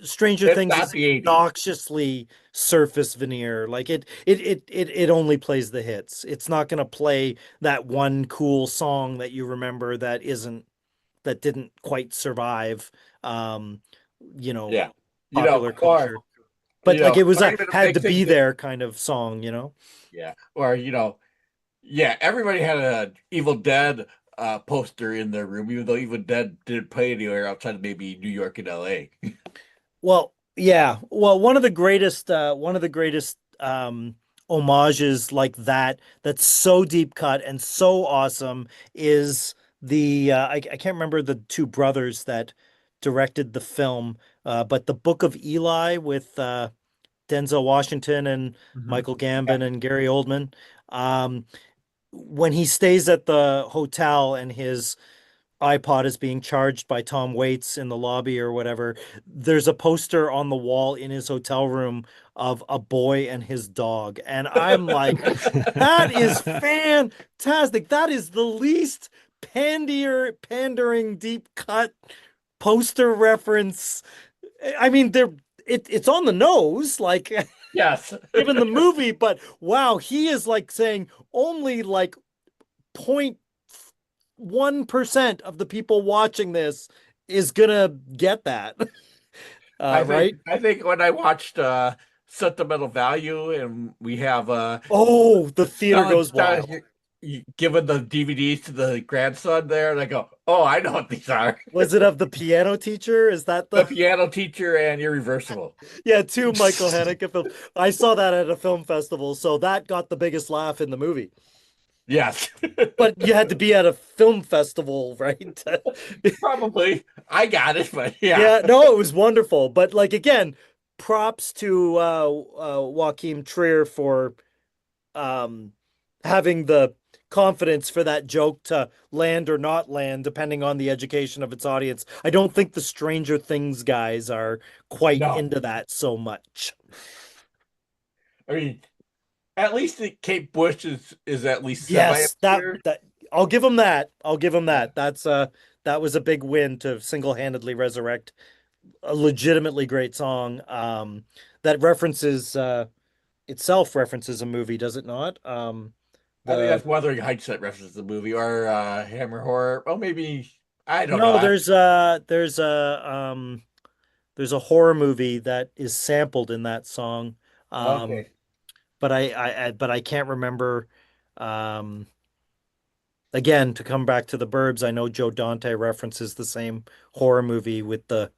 Stranger It's Things not is the 80s. obnoxiously surface veneer. Like it only plays the hits. It's not going to play that one cool song that you remember that didn't quite survive. Um, you know, Yeah. popular Or culture. But like it was or a even a had big to thing be that there kind of song. yeah. Or yeah, everybody had a Evil Dead poster in their room, even though Evil Dead didn't play anywhere outside of maybe New York and LA. Well, yeah. Well, one of the greatest homages like that's so deep cut and so awesome is the I can't remember the two brothers that directed the film, but the Book of Eli with Denzel Washington and Mhm. Michael Gambon and Gary Oldman. Um, when he stays at the hotel and his iPod is being charged by Tom Waits in the lobby or whatever, there's a poster on the wall in his hotel room of a boy and his dog. And I'm like, that is fantastic. That is the least pandering, deep cut poster reference. I mean, it's on the nose, like Yes. given the movie, but wow, he is like saying only like 0.1% of the people watching this is gonna get that. Right? I think when I watched Sentimental Value and we have Oh, the theater Stellan, goes wild. giving the DVDs to the grandson there, and I go, "Oh, I know what these are." Was it of the piano teacher? Is that The the Piano Teacher and Irreversible. yeah, two Michael Haneke films. I saw that at a film festival, so that got the biggest laugh in the movie. Yes. But you had to be at a film festival, right? Probably. I got it, but yeah. Yeah, no, it was wonderful. But like again, props to Joachim Trier for um, having the confidence for that joke to land or not land, depending on the education of its audience. I don't think the Stranger Things guys are quite No. into that so much. I mean, at least Kate Bush is at least Yes, semi-obscure. that I'll give him that. I'll give him that. That was a big win to single-handedly resurrect a legitimately great song. That references itself references a movie, does it not? I think The that's Wuthering Heights that references the movie, or Hammer Horror. Well, maybe I don't know. no, there's a horror movie that is sampled in that song. Um, Okay. but I can't remember. Um, Again, to come back to the Burbs, I know Joe Dante references the same horror movie with the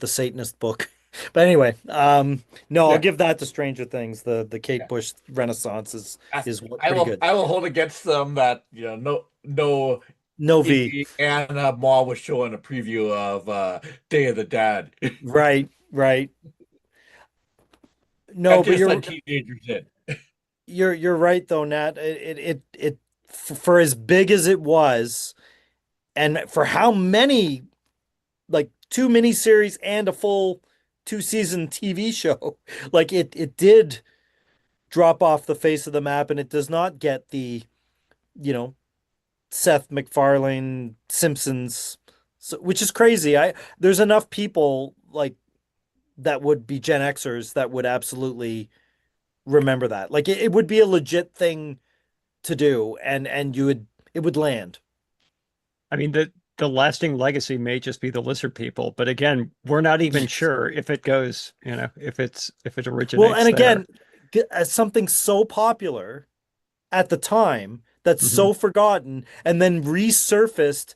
Satanist book. But anyway, no, I'll Yeah. give that to Stranger Things. The Kate Yeah. Bush Renaissance I, pretty good. I will hold against them that no No V. Iggy and Maul was showing a preview of Day of the Dead. Right, right. No, And but just let teenagers in. you're right though, Nat. For as big as it was, and for how many like two miniseries and a full two-season TV show, like it did drop off the face of the map, and it does not get the you know Seth MacFarlane Simpsons, so, which is crazy. I There's enough people like that would be Gen Xers that would absolutely remember that. Like it would be a legit thing to do, and it would land. I mean, the lasting legacy may just be the lizard people, but again, we're not even sure if it goes, if it Well, and originates there. again, as something so popular at the time that's Hmm. so forgotten and then resurfaced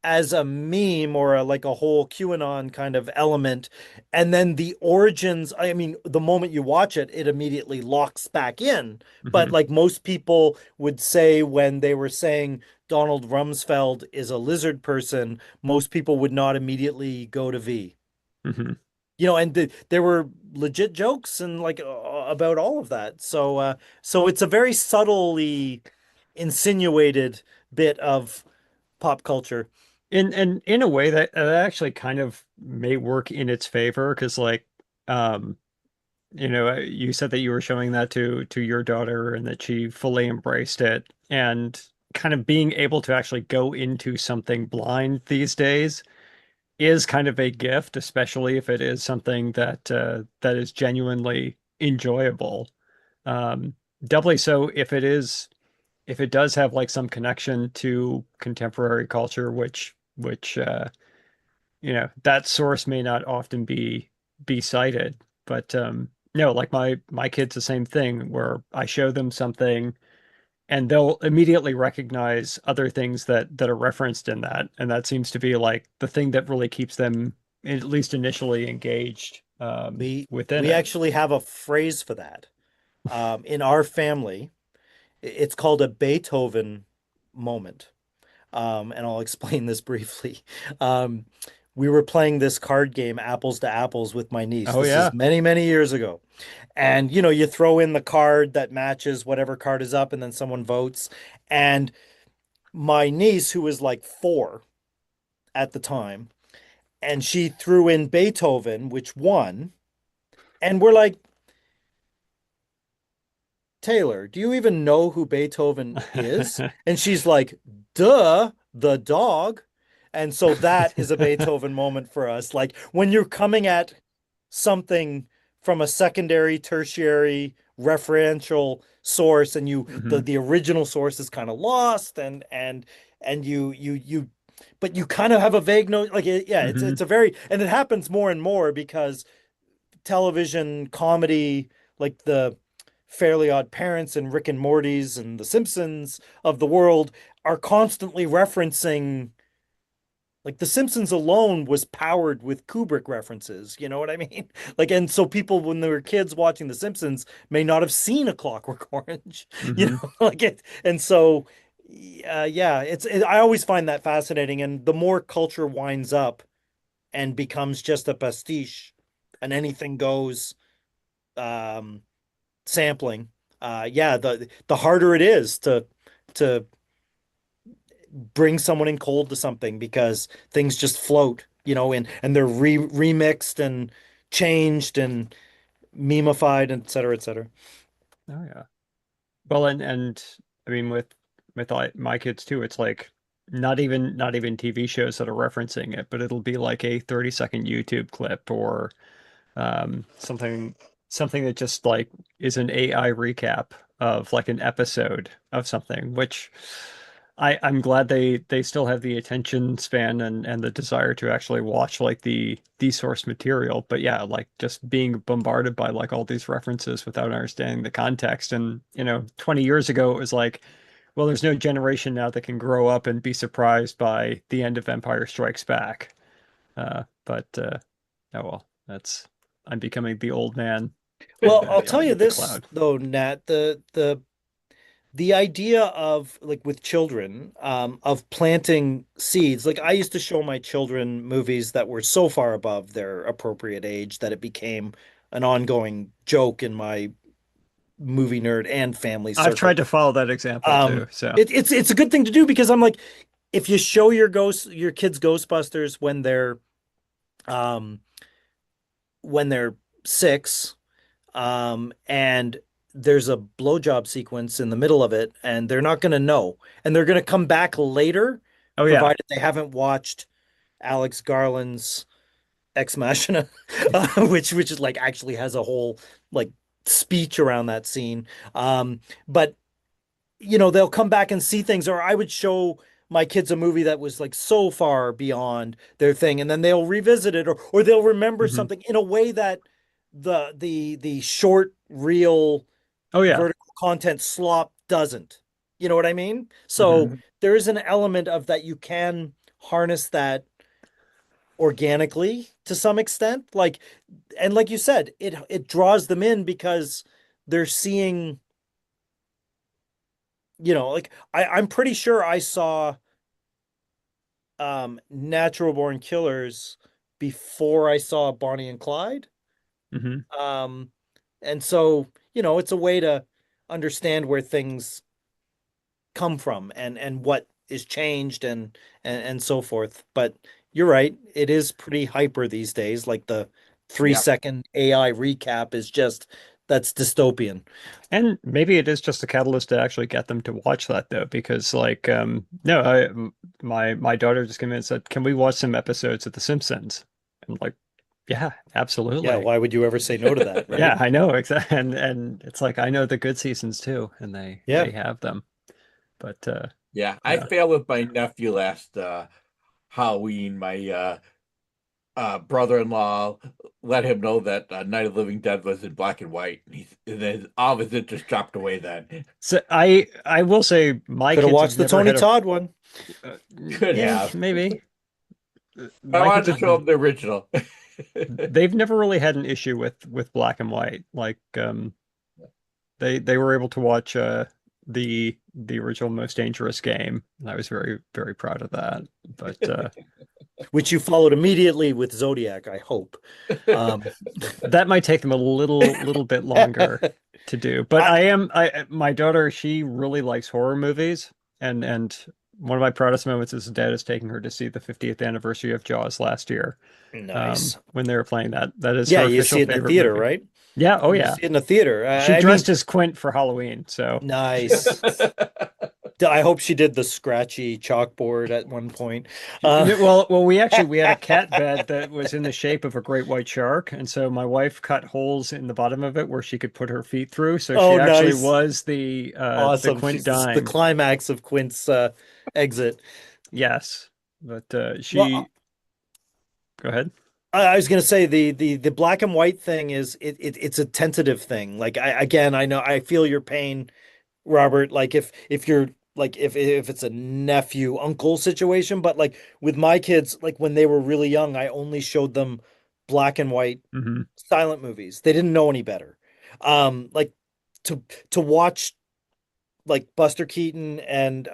as a meme or like a whole QAnon kind of element. And then the origins, I mean, the moment you watch it, it immediately locks back in. But Hmm. like most people would say when they were saying Donald Rumsfeld is a lizard person, most people would not immediately go to V. Hmm. And there were legit jokes and like about all of that. So it's a very subtly insinuated bit of pop culture. And in a way that actually kind of may work in its favor because um you said that you were showing that to your daughter and that she fully embraced it, and kind of being able to actually go into something blind these days is kind of a gift, especially if it is something that is genuinely enjoyable. Um, Doubly so if it does have like some connection to contemporary culture, which that source may not often be cited. But no, like my kids the same thing where I show them something and they'll immediately recognize other things that are referenced in that, and that seems to be like the thing that really keeps them at least initially engaged within We it. actually have a phrase for that. In our family, it's called a Beethoven moment. And I'll explain this briefly. Um, we were playing this card game, Apples to Apples, with my niece. Oh This is yeah. many, many years ago. And you throw in the card that matches whatever card is up, and then someone votes. And my niece, who was like 4 at the time, and she threw in Beethoven, which won. And we're like, Taylor, do you even know who Beethoven is? And she's like, duh, the dog. And so that is a Beethoven moment for us. Like when you're coming at something from a secondary, tertiary, referential source, and the original source is kind of lost, and you but you kind of have a vague note. Like it's a very, and it happens more and more because television comedy, like the Fairly Odd Parents and Rick and Morty's and The Simpsons of the world, are constantly referencing. Like The Simpsons alone was powered with Kubrick references, you know what I mean? Like, and so people when they were kids watching The Simpsons may not have seen A Clockwork Orange, you know, like it. And so, yeah, I always find that fascinating. And the more culture winds up and becomes just a pastiche, an anything goes sampling, yeah, the harder it is to bring someone in cold to something because things just float, you know, and they're remixed and changed and memeified, et cetera, et cetera. Oh yeah. Well, and I mean with my kids too, it's like not even TV shows that are referencing it, but it'll be like a 30-second YouTube clip or something that just like is an AI recap of like an episode of something, which I'm glad they still have the attention span and the desire to actually watch like the source material. But yeah, like just being bombarded by like all these references without understanding the context. And 20 years ago it was like, well, there's no generation now that can grow up and be surprised by the end of Empire Strikes Back. But oh well, I'm becoming the old man. Well, I'll tell you with the this cloud. though, Nat, the idea of like with children, of planting seeds. Like I used to show my children movies that were so far above their appropriate age that it became an ongoing joke in my movie nerd and family I've circle. tried to follow that example too. So It's a good thing to do because I'm like, if you show your kids Ghostbusters um when they're 6, and there's a blowjob sequence in the middle of it, and they're not going to know, and they're going to come back later, oh yeah. provided they haven't watched Alex Garland's Ex Machina, which is like actually has a whole like speech around that scene. But they'll come back and see things, or I would show my kids a movie that was like so far beyond their thing, and then they'll revisit it, or they'll remember something in a way that the short reel Oh yeah. vertical content slop doesn't. You know what I mean? So there is an element of that you can harness that organically to some extent. Like, and like you said, it draws them in because they're seeing, like I'm pretty sure I saw Natural Born Killers before I saw Bonnie and Clyde. And so, it's a way to understand where things come from and what is changed and so forth. But you're right, it is pretty hyper these days. Like the 3-second AI recap is just, that's dystopian. And maybe it is just a catalyst to actually get them to watch that though, because like no, my daughter just came in and said, "Can we watch some episodes of The Simpsons?" I'm like, yeah, absolutely. Yeah, why would you ever say no to that, right? Yeah, I know, exactly. And it's like I know the good seasons too, and they have them. But I failed with my nephew last Halloween. My brother-in-law let him know that Night of the Living Dead was in black and white, and then all of his interest dropped away. Then, so I will say my could kids have watched the Tony Todd one. Could have maybe. I wanted to show them the original. They've never really had an issue with black and white. Like they were able to watch the original Most Dangerous Game, and I was very, very proud of that. But which you followed immediately with Zodiac, I hope. That might take them a little bit longer to do. But my daughter, she really likes horror movies, and one of my proudest moments as a dad is taking her to see the 50th anniversary of Jaws last year. Nice. When they were playing that. That is you see it in the theater, movie. right? Yeah. Oh you yeah. see it in the theater. She dressed as Quint for Halloween. So nice. I hope she did the scratchy chalkboard at one point. Well, we had a cat bed that was in the shape of a great white shark, and so my wife cut holes in the bottom of it where she could put her feet through. So Oh, she actually nice. was the Awesome. Quint She's the dime. climax of Quint's exit. Yes, but Well, go ahead. I was going to say the black and white thing is it's a tentative thing. Like I know I feel your pain, Robert. Like if you're like if it's a nephew uncle situation, but like with my kids, like when they were really young, I only showed them black and white Hmm. silent movies. They didn't know any better. Like to watch like Buster Keaton and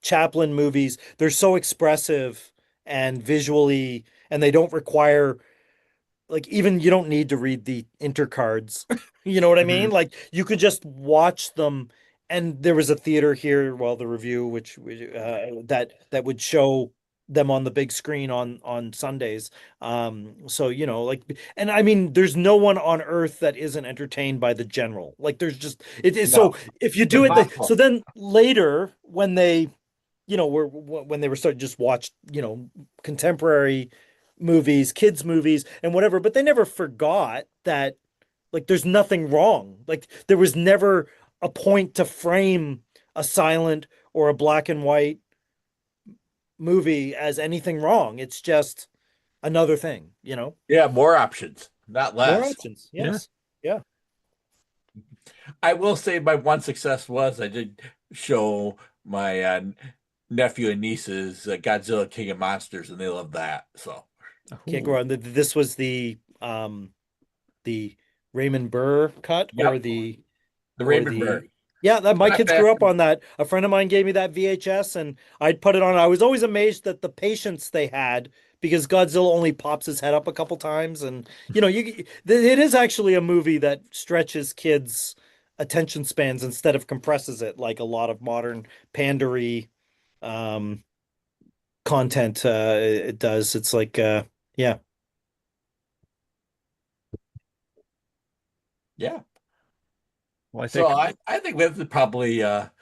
Chaplin movies, they're so expressive and visually, and they don't require like even you don't need to read the intercards. You know what I mean? Hmm. Like you could just watch them. And there was a theater here, well, the Review, which that would show them on the big screen on Sundays. So like, and I mean, there's no one on earth that isn't entertained by the general. Like, there's just it is No, so if you it's do it, so impossible. then later when they when they were starting to just watch, contemporary movies, kids movies and whatever, but they never forgot that like there's nothing wrong. Like there was never a point to frame a silent or a black and white movie as anything wrong. It's just another thing, Yeah, more options, not More less. options. Yeah. Yes. Yeah. I will say my one success was I did show my nephew and nieces Godzilla King of Monsters, and they love that. So Can't go on. This was the Raymond Burr cut or yep, the the or Raymond the Bird. yeah, that my Not kids grew fast. up on that. A friend of mine gave me that VHS and I'd put it on. I was always amazed at the patience they had because Godzilla only pops his head up a couple times and it is actually a movie that stretches kids' attention spans instead of compresses it like a lot of modern pandery um content it does. It's like yeah. Yeah. Well, I So think I think this is probably a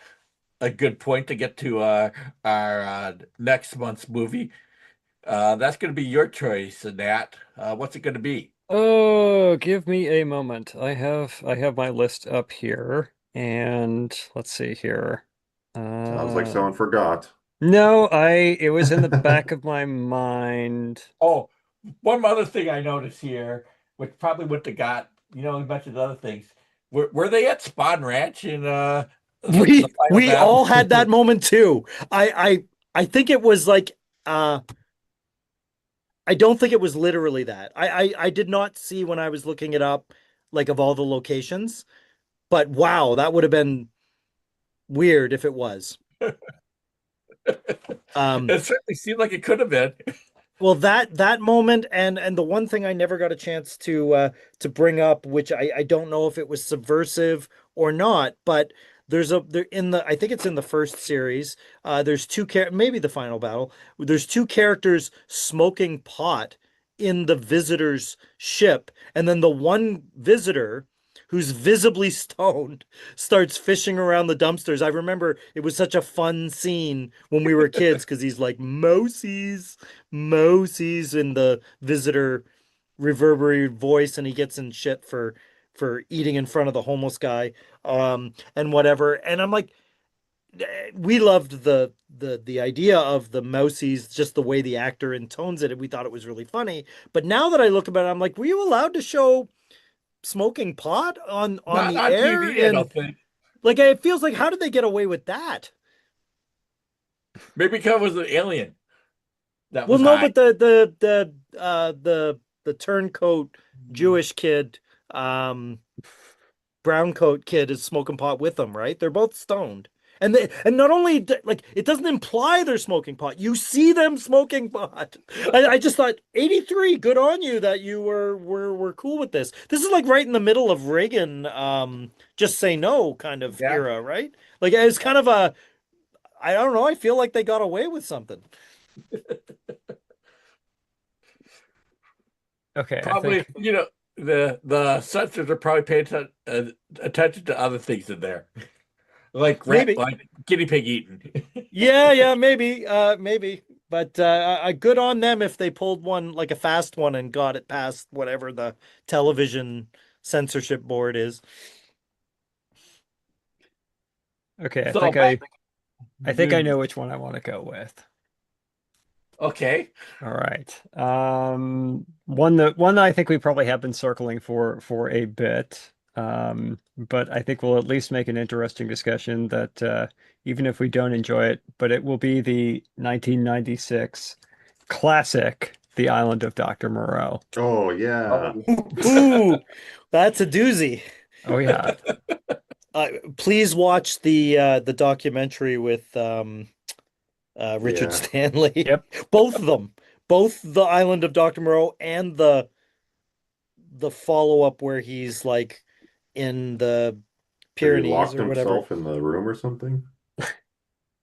good point to get to our next month's movie. That's going to be your choice, Nat. What's it going to be? Oh, give me a moment. I have my list up here, and let's see here. Sounds like Uh, someone forgot. no, it was in the back of my mind. Oh, one other thing I noticed here, which probably wouldn't have got, you mentioned other things. Were they at Spawn Ranch in the final We battle? all had that moment too. I think it was like I don't think it was literally that. I did not see when I was looking it up like of all the locations, but wow, that would have been weird if it was. Um It certainly seemed like it could have been. well that moment and the one thing I never got a chance to bring up, which I don't know if it was subversive or not, but there in the I think it's in the first series, there's maybe the final battle, there's two characters smoking pot in the visitor's ship, and then the one visitor who's visibly stoned starts fishing around the dumpsters. I remember it was such a fun scene when we were kids because he's like Moses in the visitor reverberated voice, and he gets in shit for eating in front of the homeless guy, and whatever. And I'm like, we loved the idea of the Mousies, just the way the actor intones it, and we thought it was really funny. But now that I look about it, I'm like, were you allowed to show smoking pot on Not the on air? TV, I And don't think. like, it feels like, how did they get away with that? Maybe because it was an alien that Well, was no, high. but the turncoat Jewish kid, brown coat kid is smoking pot with them, right? They're both stoned. And not only like it doesn't imply they're smoking pot. You see them smoking pot. I just thought 83, good on you that you were cool with this. This is like right in the middle of Reagan just say no kind of Exactly. era, right? Like it's kind of a I don't know, I feel like they got away with something. Okay, I Probably, think the censors are probably paying attention to other things in there, Like Maybe. like guinea pig eating. Yeah, maybe. But good on them if they pulled one like a fast one and got it past whatever the television censorship board is. Okay, I So think back I think I know which one I want to go with. Okay. All right. One that I think we probably have been circling for a bit. But I think we'll at least make an interesting discussion that even if we don't enjoy it, but it will be the 1996 classic, The Island of Dr. Moreau. Oh yeah. Ooh, that's a doozy. Oh yeah. Please watch the documentary with Richard Yeah. Stanley. Yep. Both of them, both the Island of Dr. Moreau and the follow-up where he's like in the Where he Pyrenees locked or whatever. himself in the room or something.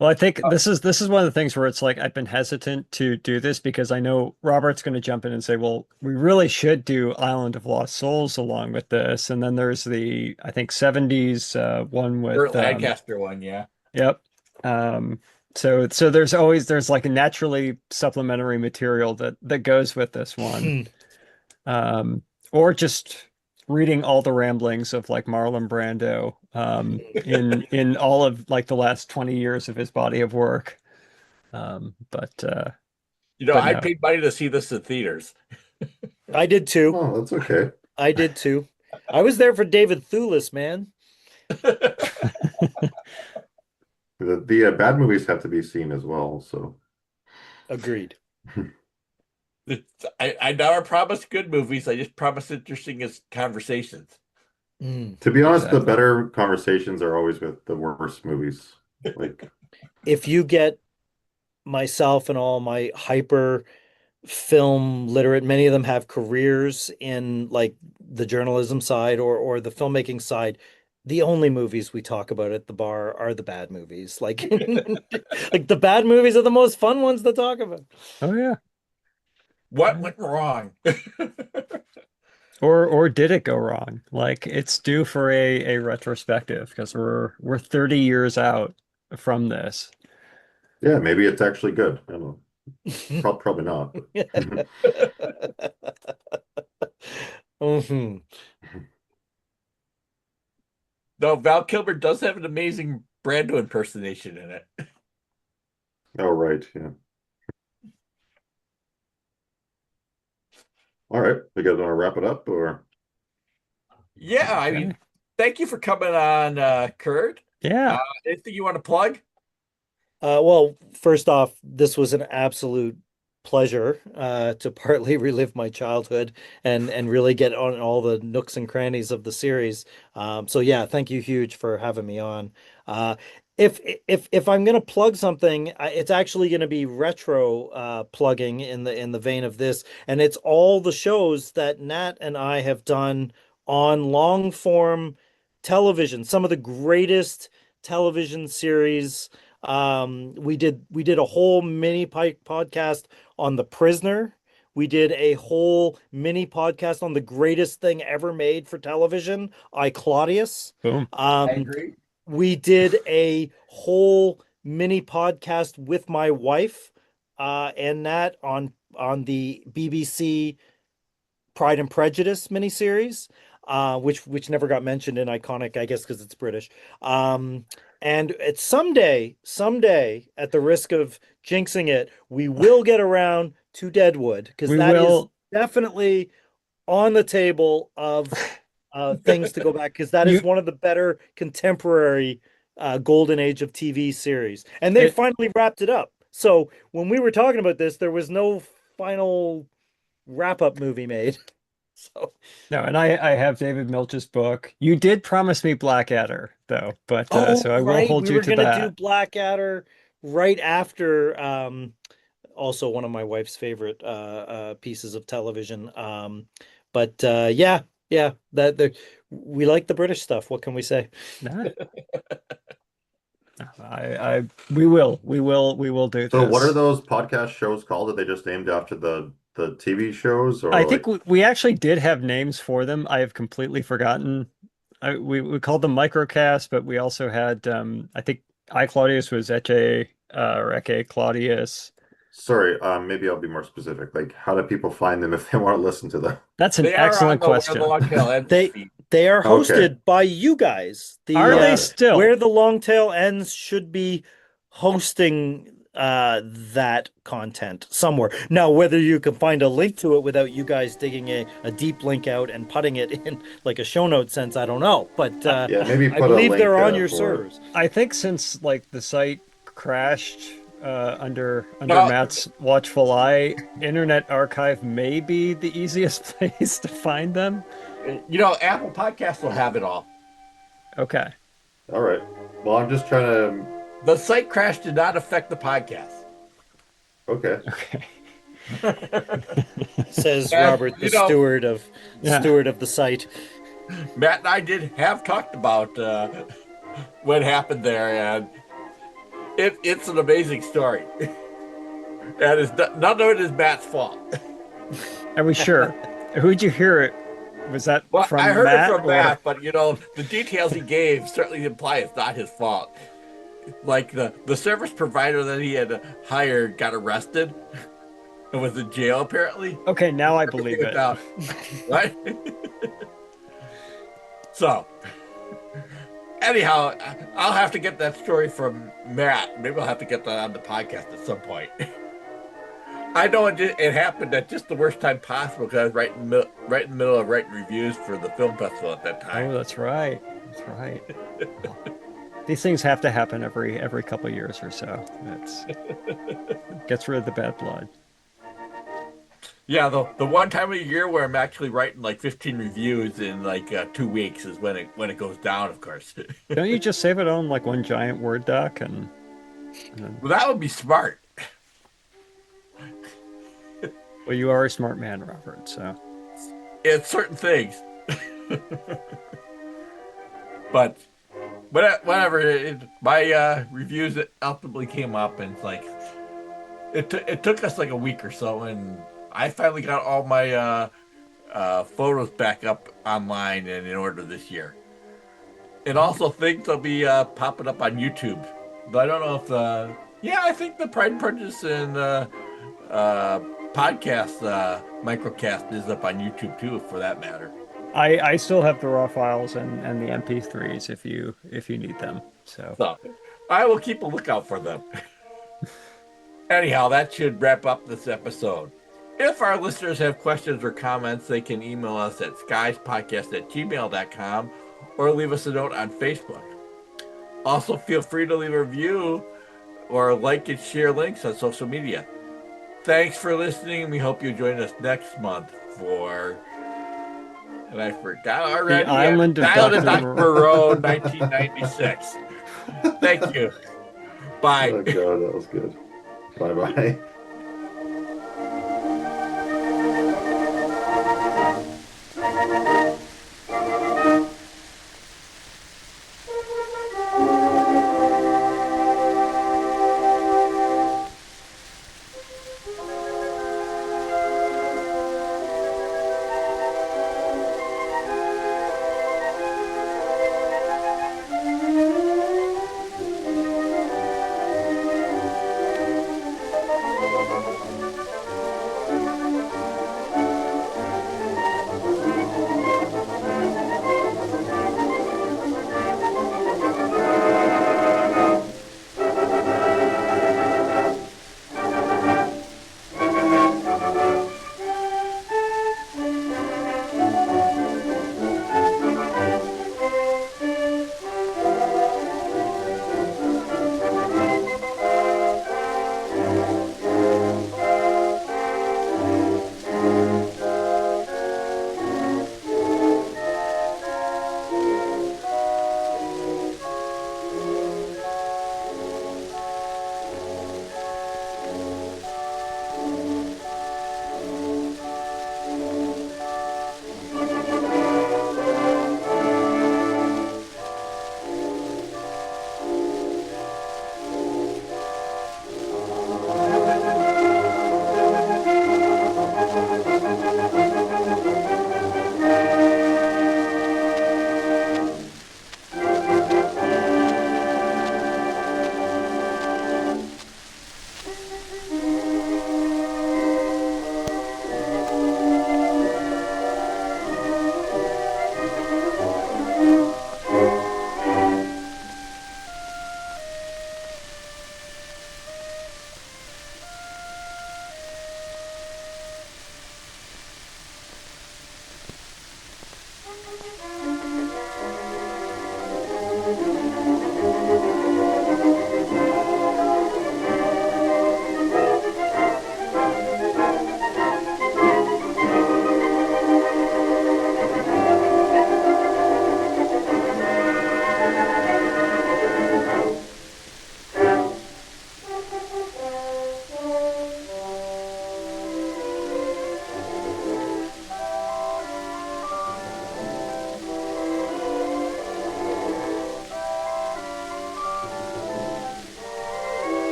Well, I think this is one of the things where it's like I've been hesitant to do this because I know Robert's going to jump in and say, "Well, we really should do Island of Lost Souls along with this." And then there's the I think 70s one with Burt Lancaster one, yeah. yep. So there's like a naturally supplementary material that goes with this one. Or just reading all the ramblings of like Marlon Brando in all of like the last 20 years of his body of work. But I no. paid money to see this in theaters. I did too. Oh, that's okay. I did too. I was there for David Thewlis, man. The bad movies have to be seen as well. So Agreed. I never promised good movies. I just promised interesting conversations. to be honest, Exactly. the better conversations are always with the worst movies. Like If you get myself and all my hyper film literate, many of them have careers in like the journalism side or the filmmaking side. The only movies we talk about at the bar are the bad movies. Like like the bad movies are the most fun ones to talk about. Oh yeah. What went wrong? Or did it go wrong? Like it's due for a retrospective because we're 30 years out from this. yeah, maybe it's actually good. I don't know. Probably not. Mhm. No, Val Kilmer does have an amazing Brando impersonation in it. Oh, right. Yeah. All right. You guys want to wrap it up or? Yeah, I mean, Okay. thank you for coming on, Kurt. Yeah. Anything you want to plug? Well, first off, this was an absolute pleasure to partly relive my childhood and really get on all the nooks and crannies of the series. So yeah, thank you huge for having me on. Uh, if I'm gonna plug something, it's actually gonna be retro plugging in the vein of this, and it's all the shows that Nat and I have done on long form television, some of the greatest television series. We did a whole mini podcast on The Prisoner. We did a whole mini podcast on the greatest thing ever made for television, I Claudius. Boom. I agree. We did a whole mini podcast with my wife, and that on the BBC Pride and Prejudice miniseries, which never got mentioned in Iconic, I guess, because it's British. And it's someday, at the risk of jinxing it, we will get around to Deadwood because We that is will. definitely on the table of things to go back because that is You one of the better contemporary golden age of TV series, and they it finally wrapped it up. So when we were talking about this, there was no final wrap-up movie made. So no, and I have David Milch's book. You did promise me Blackadder though, but so I will right, hold we you were to gonna do that. Blackadder right after also one of my wife's favorite pieces of television. But yeah, we like the British stuff. What can we say? Nah. We will do So what are this. those podcast shows called? Are they just named after the TV shows I or think like? we actually did have names for them. I have completely forgotten we called them microcasts, but we also had I think I Claudius was Ecce or Ecce Claudius. Sorry, maybe I'll be more specific. Like, how do people find them if they want to listen to them? That's an They are excellent on question. the Long Tail Ends They feed. they are hosted Okay. by you guys. Are they Okay. still? Where the Long Tail Ends should be hosting that content somewhere. Now, whether you can find a link to it without you guys digging a deep link out and putting it in like a show note sense, I don't know. But Yeah, maybe I put a believe link they're on your for it. servers. I think since like the site crashed under No. Matt's watchful eye, Internet Archive may be the easiest place to find them. You know, Apple Podcasts will have it all. Okay. All right. Well, I'm just trying to. The site crash did not affect the podcast. Okay. Okay. Says And, Robert, the you know- steward of Yeah. the site. Matt and I did have talked about what happened there, and it's an amazing story. And none of it is Matt's fault. Are we sure? Who'd you hear it? Was that Well, from I heard Matt? it from or- Matt, but you know, the details he gave certainly imply it's not his fault. Like the service provider that he had hired got arrested and was in jail apparently. Okay, now I believe it. Without- right? So, anyhow, I'll have to get that story from Matt. Maybe I'll have to get that on the podcast at some point. I know it happened at just the worst time possible because I was right in the middle of writing reviews for the film festival at that time. Oh, that's right. That's right. These things have to happen every couple of years or so. That's gets rid of the bad blood. Yeah, the one time of the year where I'm actually writing like 15 reviews in like 2 weeks is when it goes down, of course. Don't you just save it on like one giant Word doc and then... Well, that would be smart. Well, you are a smart man, Robert, so. It's certain things. But whatever. My reviews ultimately came up, and it's like it took us like a week or so, and I finally got all my photos back up online and in order this year. And also things will be popping up on YouTube. But I don't know if I think the Pride and Prejudice and podcast microcast is up on YouTube too, for that matter. I still have the raw files and the MP3s if you need them. So I will keep a lookout for them. Anyhow, that should wrap up this episode. If our listeners have questions or comments, they can email us at skyespodcast@gmail.com or leave us a note on Facebook. Also, feel free to leave a review or like and share links on social media. Thanks for listening, and we hope you join us next month for... And I forgot already. The Island of Dr. Dr. Moreau, 1996. Thank you. Bye. Oh, God, that was good. Bye-bye.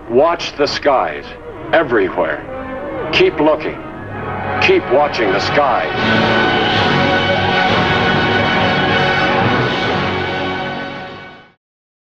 Watch the skies, everywhere. Keep looking. Keep watching the skies.